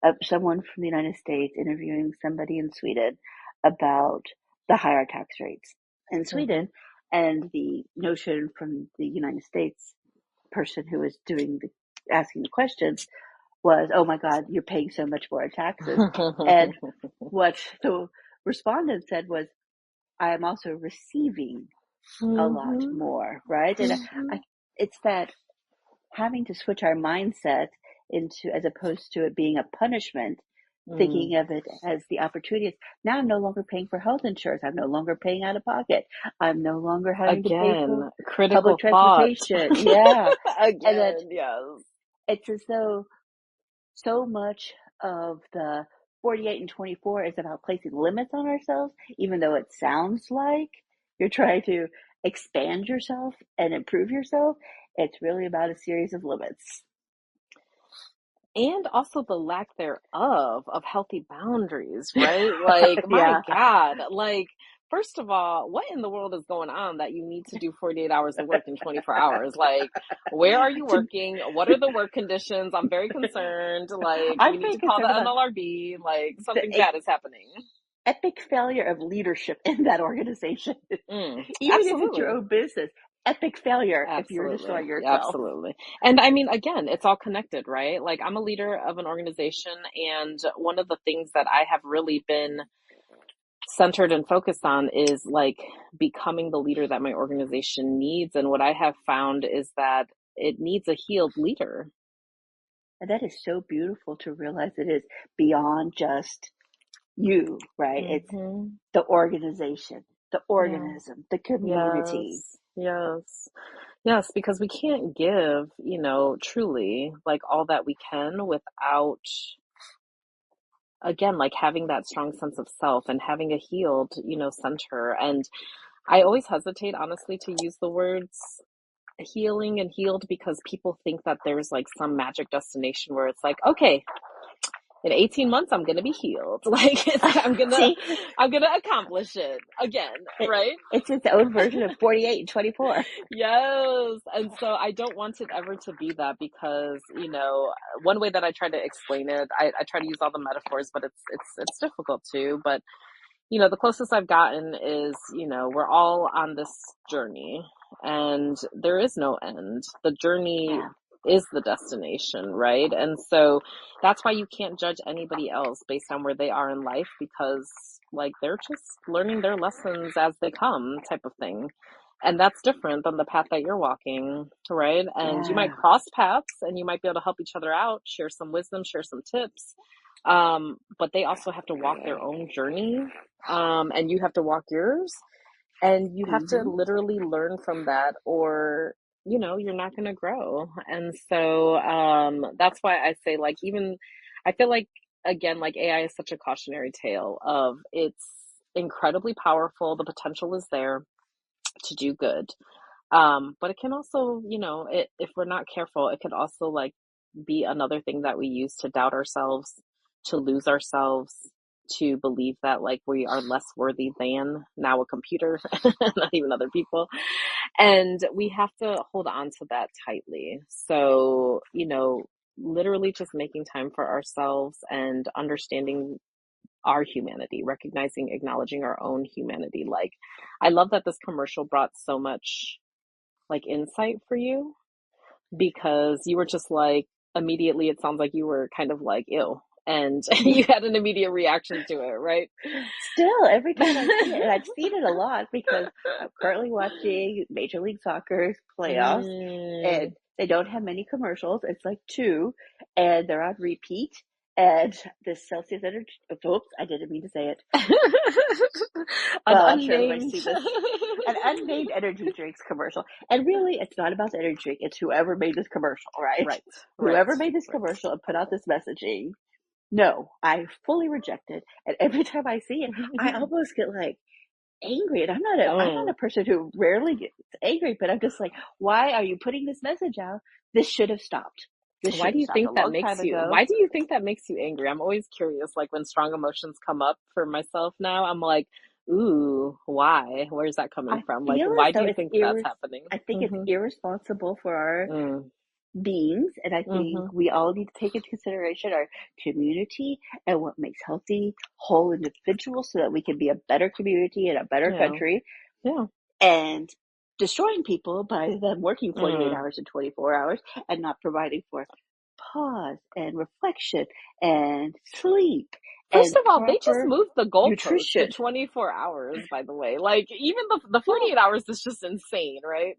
of someone from the United States interviewing somebody in Sweden about the higher tax rates in Mm-hmm. Sweden, and the notion from the United States person who was asking the questions was, "Oh my God, you're paying so much more in taxes," and what the respondent said was, "I am also receiving a lot Mm-hmm. more," right? And Mm-hmm. it's that having to switch our mindset into, as opposed to it being a punishment, Mm. thinking of it as the opportunity. Now I'm no longer paying for health insurance. I'm no longer paying out of pocket. I'm no longer having to pay for Again, public critical thought. transportation. Yeah. And that Again, yes. it's as though so much of the 48 and 24 is about placing limits on ourselves, even though it sounds like you're trying to expand yourself and improve yourself. It's really about a series of limits. And also the lack thereof of healthy boundaries, right? Like, my Yeah. God, like, first of all, what in the world is going on that you need to do 48 hours of work in 24 hours? Like, where are you To, working? What are the work conditions? I'm very concerned. Like, I'm we need very to call the concerned about NLRB. Like, the something bad is happening. epic failure of leadership in that organization. Even if it's your Absolutely. own business, epic failure if you're Absolutely. destroying yourself. Absolutely. And I mean, again, it's all connected, right? Like I'm a leader of an organization, and one of the things that I have really been centered and focused on is like becoming the leader that my organization needs. And what I have found is that it needs a healed leader. And that is so beautiful to realize it is beyond just you, right? It's Mm-hmm. the organization, the Yeah. organism, the community. Yes. Yes. Yes, because we can't give, you know, truly like all that we can without again like having that strong sense of self and having a healed, you know, center. And I always hesitate honestly to use the words healing and healed because people think that there's like some magic destination where it's like, okay, in 18 months I'm gonna be healed. Like it's like See, I'm gonna accomplish it again, it, right? it's its own version of 48 and 24. Yes. And so I don't want it ever to be that because, you know, one way that I try to explain it, I try to use all the metaphors, but it's difficult too. But, you know, the closest I've gotten is, you know, we're all on this journey and there is no end. The journey Yeah. is the destination, right? And so that's why you can't judge anybody else based on where they are in life because like they're just learning their lessons as they come type of thing. And that's different than the path that you're walking, right? And you might Yeah. cross paths and you might be able to help each other out, share some wisdom, share some tips. But they also have to walk their own journey. And you have to walk yours. And you have to Hmm. literally learn from that or, you know, you're not going to grow. And so that's why I say, like, even I feel like, again, like AI is such a cautionary tale of it's incredibly powerful. The potential is there to do good. But it can also, you know, if we're not careful, it could also like be another thing that we use to doubt ourselves, to lose ourselves, to believe that like we are less worthy than now a computer, not even other people. And we have to hold on to that tightly. So, literally just making time for ourselves and understanding our humanity, recognizing, acknowledging our own humanity. Like, I love that this commercial brought so much like insight for you, because you were just like, immediately, it sounds like you were kind of like ill and you had an immediate reaction to it, right? Still, every time I see it, and I've seen it a lot because I'm currently watching Major League Soccer's playoffs, and they don't have many commercials. It's like two, and they're on repeat. And the Celsius Energy, oops, I didn't mean to say it. Well, I'm sure everybody's seen this. An unnamed energy drinks commercial. And really, it's not about the energy drink. It's whoever made this commercial, right? Right. Whoever made this commercial and put out this messaging. No, I fully reject it. And every time I see it, I almost get like angry. And I'm not a person who rarely gets angry, but I'm just like, why are you putting this message out? This should have stopped. Why do you think that makes you, why do you think that makes you angry? I'm always curious, like when strong emotions come up for myself now, I'm like, ooh, why? Where's that coming from? Like, why do you think that's happening? I think it's irresponsible for our beings, and I think we all need to take into consideration our community and what makes healthy, whole individuals so that we can be a better community and a better country. Yeah. And destroying people by them working 48 hours and 24 hours and not providing for pause and reflection and sleep. First of all, they just moved the goalpost to 24 hours, by the way. Like, even the 48 hours is just insane, right?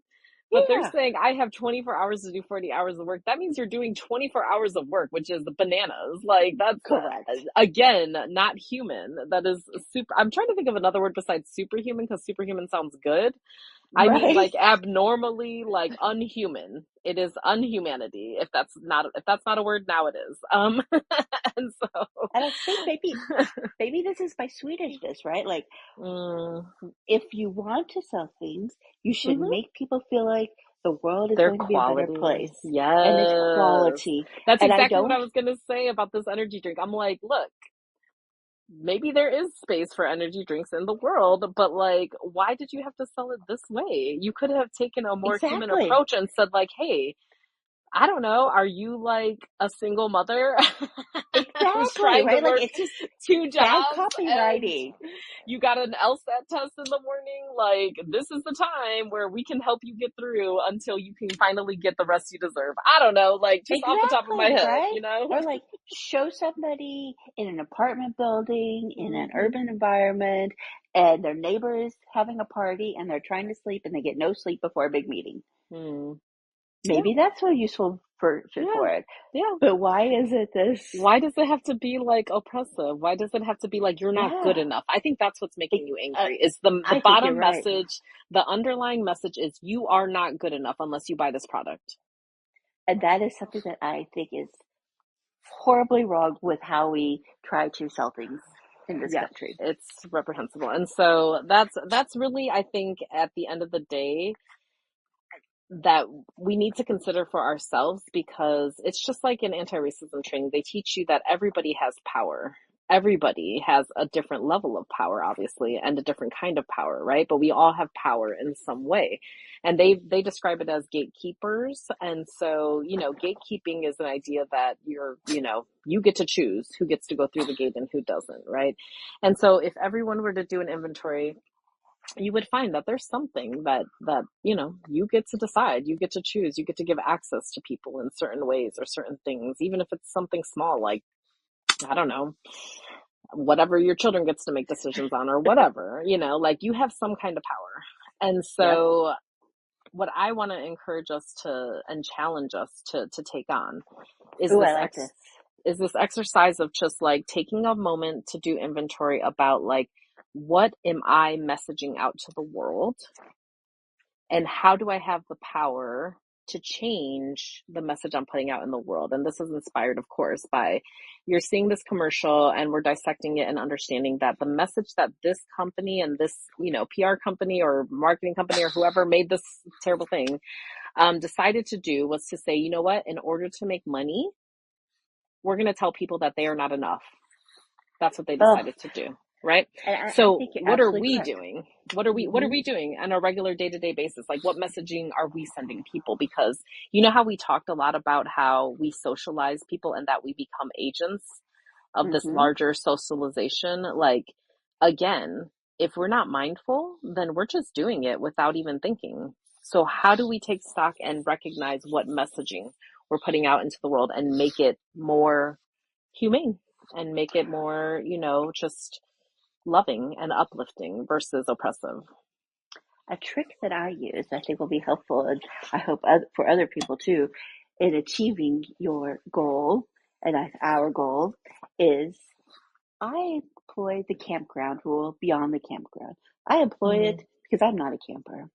But they're saying I have 24 hours to do 40 hours of work. That means you're doing 24 hours of work, which is bananas. Like, that's correct. Again, not human. That is super. I'm trying to think of another word besides superhuman, because superhuman sounds good. I mean, like, abnormally, like, unhuman. It is unhumanity. If that's not a word, now it is. And I think maybe this is my Swedishness, right? Like, if you want to sell things, you should make people feel like the world is going to be a better place. Yes. And it's quality. That's exactly what I was going to say about this energy drink. I'm like, look, maybe there is space for energy drinks in the world, but like, why did you have to sell it this way? You could have taken a more human approach and said like, hey, I don't know, are you like a single mother? Exactly, right? Like, it's just 2 jobs. Bad copywriting. You got an LSAT test in the morning. Like, this is the time where we can help you get through until you can finally get the rest you deserve. I don't know, like, just off the top of my head, right? you know? Or like, show somebody in an apartment building, in an urban environment, and their neighbor is having a party and they're trying to sleep and they get no sleep before a big meeting. Maybe that's a useful version for it. Yeah. But why is it this? Why does it have to be like oppressive? Why does it have to be like you're not good enough? I think that's what's making you angry. Is the bottom message, the underlying message is you are not good enough unless you buy this product. And that is something that I think is horribly wrong with how we try to sell things in this country. It's reprehensible. And so that's really, I think, at the end of the day, that we need to consider for ourselves, because it's just like in anti-racism training, they teach you that everybody has power. Everybody has a different level of power, obviously, and a different kind of power, right? But we all have power in some way. And they describe it as gatekeepers. And so, gatekeeping is an idea that you get to choose who gets to go through the gate and who doesn't, right? And so if everyone were to do an inventory, you would find that there's something that you get to decide, you get to choose, you get to give access to people in certain ways or certain things, even if it's something small, like, I don't know, whatever your children gets to make decisions on or whatever, like, you have some kind of power. And so what I want to encourage us to and challenge us to take on is this exercise of just like taking a moment to do inventory about like, what am I messaging out to the world? And how do I have the power to change the message I'm putting out in the world? And this is inspired, of course, by you're seeing this commercial and we're dissecting it and understanding that the message that this company and this, PR company or marketing company or whoever made this terrible thing, decided to do was to say, you know what, in order to make money, we're going to tell people that they are not enough. That's what they decided to do. right? And I So think you're what are absolutely we correct. doing? What are Hmm. we doing on a regular day-to-day basis? Like, what messaging are we sending people? Because you know how we talked a lot about how we socialize people and that we become agents of this Hmm. larger socialization. Like, again, if we're not mindful, then we're just doing it without even thinking. So how do we take stock and recognize what messaging we're putting out into the world and make it more humane and make it more, just loving and uplifting versus oppressive? A trick that I use, I think will be helpful, and I hope for other people too, in achieving your goal and our goal, is I employ the campground rule beyond the campground. I employ it Mm. because I'm not a camper,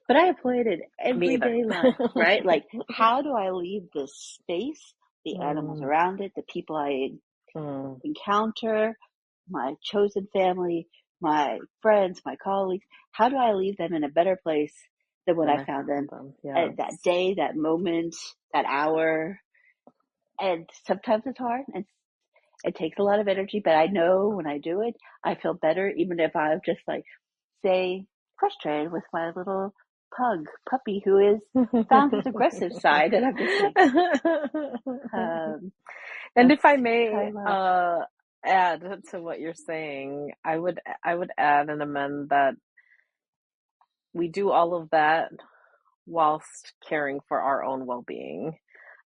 but I employ it in Me either. everyday life, right? Like, how do I leave this space, the animals Mm, around it, the people I mm, encounter, my chosen family, my friends, my colleagues, how do I leave them in a better place than when then I I found found them them. at that Yes. day, that moment, that hour? And sometimes it's hard and it takes a lot of energy, but I know when I do it, I feel better, even if I'm just like, say, frustrated with my little puppy who is found his aggressive side. And I'm just like, um, And let's if I take may time out. add to what you're saying, I would add and amend that we do all of that whilst caring for our own well-being.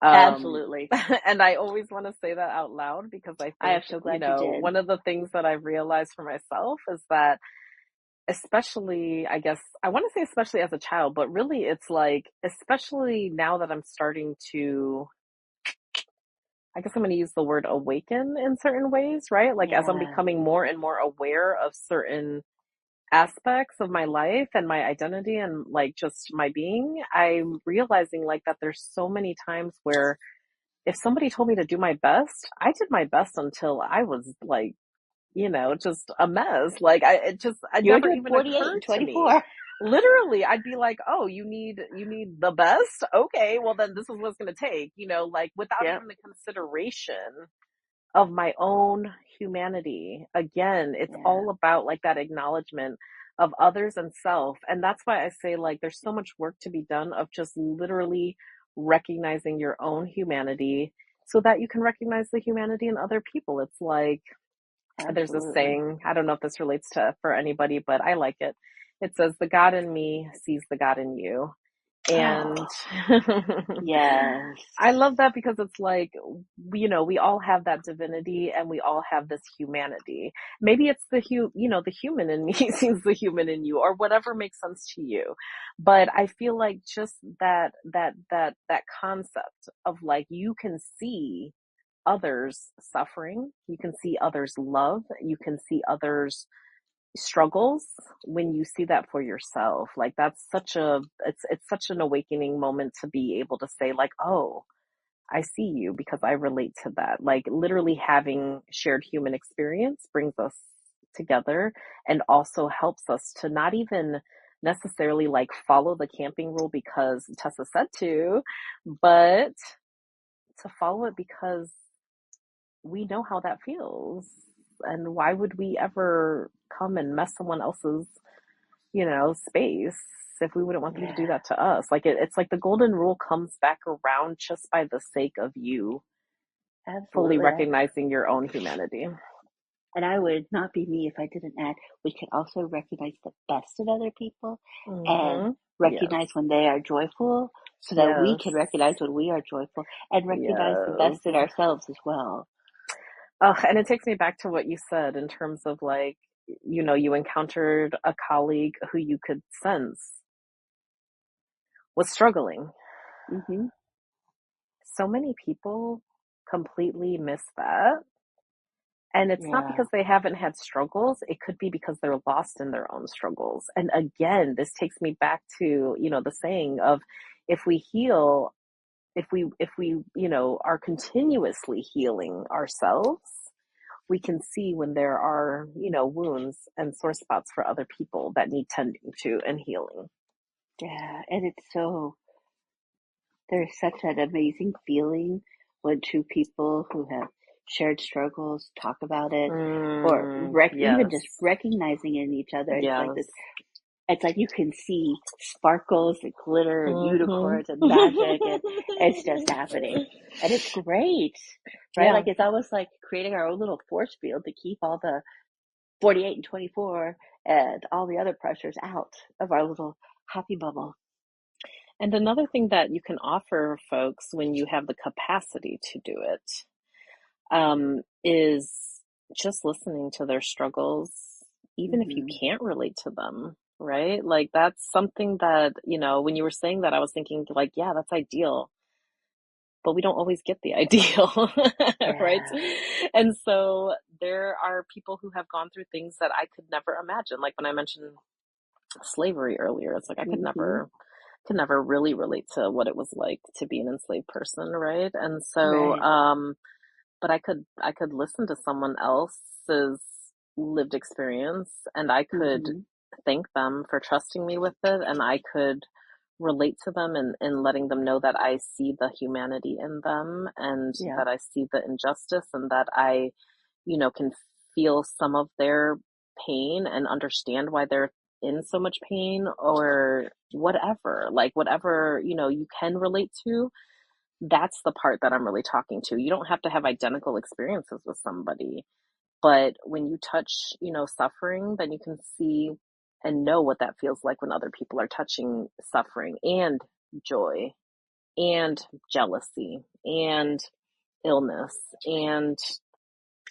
Um, Absolutely. and I always want to say that out loud because I I am think, so glad you did. one of the things that I've realized for myself is that, especially, I guess, I want to say especially as a child, but really it's like, especially now that I'm starting to, I guess I'm going to use the word awaken in certain ways, right? Like, as I'm Yeah, becoming more and more aware of certain aspects of my life and my identity and like just my being, I'm realizing like that there's so many times where if somebody told me to do my best, I did my best until I was like, just a mess. Like, it you're never doing even 48 and occurred to me. 24. Literally, I'd be like, "Oh, you need the best? Okay, well then this is what's going to take," like without Yep, even the consideration of my own humanity. Again, it's yeah, all about like that acknowledgement of others and self. And that's why I say like there's so much work to be done of just literally recognizing your own humanity so that you can recognize the humanity in other people. It's like there's a absolutely. saying, I don't know if this relates to for anybody, but I like it. It says the God in me sees the God in you. And Yes, I love that because it's like, we all have that divinity and we all have this humanity. Maybe it's the human in me sees the human in you or whatever makes sense to you. But I feel like just that concept of like, you can see others suffering, you can see others love, you can see others struggles when you see that for yourself. Like, that's it's such an awakening moment to be able to say like, oh, I see you because I relate to that. Like, literally having shared human experience brings us together and also helps us to not even necessarily like follow the camping rule because Tessa said to, but to follow it because we know how that feels. And why would we ever come and mess someone else's, space if we wouldn't want them to do yeah, that to us? Like, it's like the golden rule comes back around just by the sake of you fully absolutely. recognizing your own humanity. And I would not be me if I didn't add, we can also recognize the best in other people and Mm-hmm. Yes. recognize when they are joyful so that we Yes. can recognize when we are joyful and recognize the Yes. best in ourselves as well. And it takes me back to what you said in terms of like, you encountered a colleague who you could sense was struggling. Hmm. So many people completely miss that. And it's not Yeah, because they haven't had struggles. It could be because they're lost in their own struggles. And again, this takes me back to, the saying of if we heal, if we, are continuously healing ourselves, we can see when there are, wounds and sore spots for other people that need tending to and healing. yeah. And it's so, there's such an amazing feeling when two people who have shared struggles, talk about it, or even just Yes. recognizing in each other. It's like this. Yes. It's like you can see sparkles and glitter and Mm-hmm. unicorns and magic, and it's just happening. And it's great, right? Yeah. Like it's almost like creating our own little force field to keep all the 48 and 24 and all the other pressures out of our little happy bubble. And another thing that you can offer folks when you have the capacity to do it, is just listening to their struggles, even if you Mm-hmm. can't relate to them, right? Like that's something that, when you were saying that, I was thinking like, yeah, that's ideal, but we don't always get the ideal, right? Yeah. And so there are people who have gone through things that I could never imagine. Like when I mentioned slavery earlier, it's like I Mm-hmm. could never really relate to what it was like to be an enslaved person, right? And so, Right. but I could listen to someone else's lived experience, and I could Mm-hmm. thank them for trusting me with it, and I could relate to them and letting them know that I see the humanity in them, and Yeah. that I see the injustice, and that I, can feel some of their pain and understand why they're in so much pain, or whatever, like whatever, you can relate to. That's the part that I'm really talking to. You don't have to have identical experiences with somebody, but when you touch, suffering, then you can see and know what that feels like when other people are touching suffering and joy and jealousy and illness and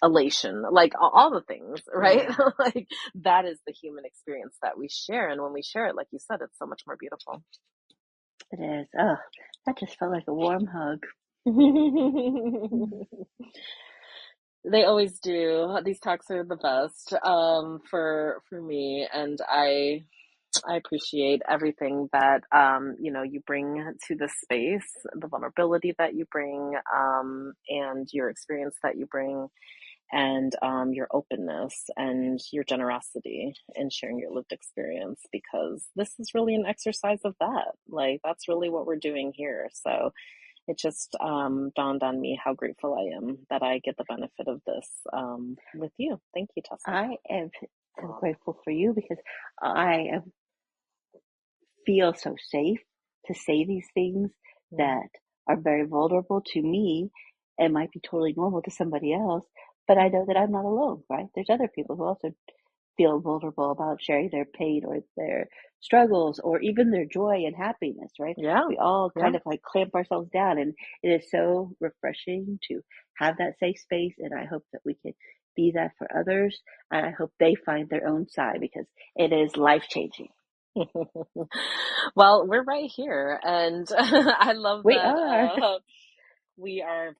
elation, like all the things, right? Yeah. Like that is the human experience that we share. And when we share it, like you said, it's so much more beautiful. It is. Oh, that just felt like a warm hug. They always do. These talks are the best, for me, and I appreciate everything that, you bring to this space, the vulnerability that you bring, and your experience that you bring, and your openness and your generosity in sharing your lived experience, because this is really an exercise of that. Like that's really what we're doing here. So it just dawned on me how grateful I am that I get the benefit of this, with you. Thank you, Tessa. I am so grateful for you because I feel so safe to say these things Mm. that are very vulnerable to me and might be totally normal to somebody else. But I know that I'm not alone, right? There's other people who also feel vulnerable about sharing their pain or their struggles or even their joy and happiness, right? Yeah, We all yeah. kind of like clamp ourselves down, and it is so refreshing to have that safe space. And I hope that we can be that for others. And I hope they find their own side because it is life changing. Well, we're right here, and I love We that are. we are,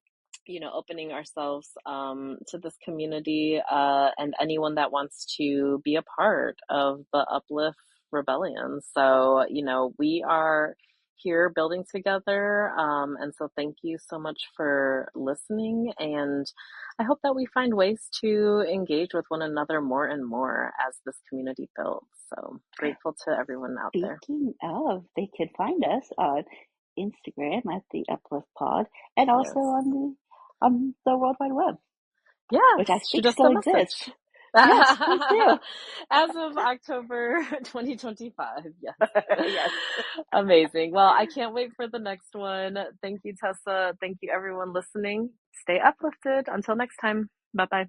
opening ourselves, to this community, and anyone that wants to be a part of the Uplift Rebellion. So, we are here building together, and so thank you so much for listening. And I hope that we find ways to engage with one another more and more as this community builds. So grateful to everyone out there. Speaking of, they can find us on Instagram at the Uplift Pod and also Yes. on the World Wide Web, which I Yes, shoot think us still a message. exists. Yes, please do. As of October 2025, yes. Yes. Amazing. Well, I can't wait for the next one. Thank you, Tessa. Thank you, everyone listening. Stay uplifted. Until next time. Bye bye.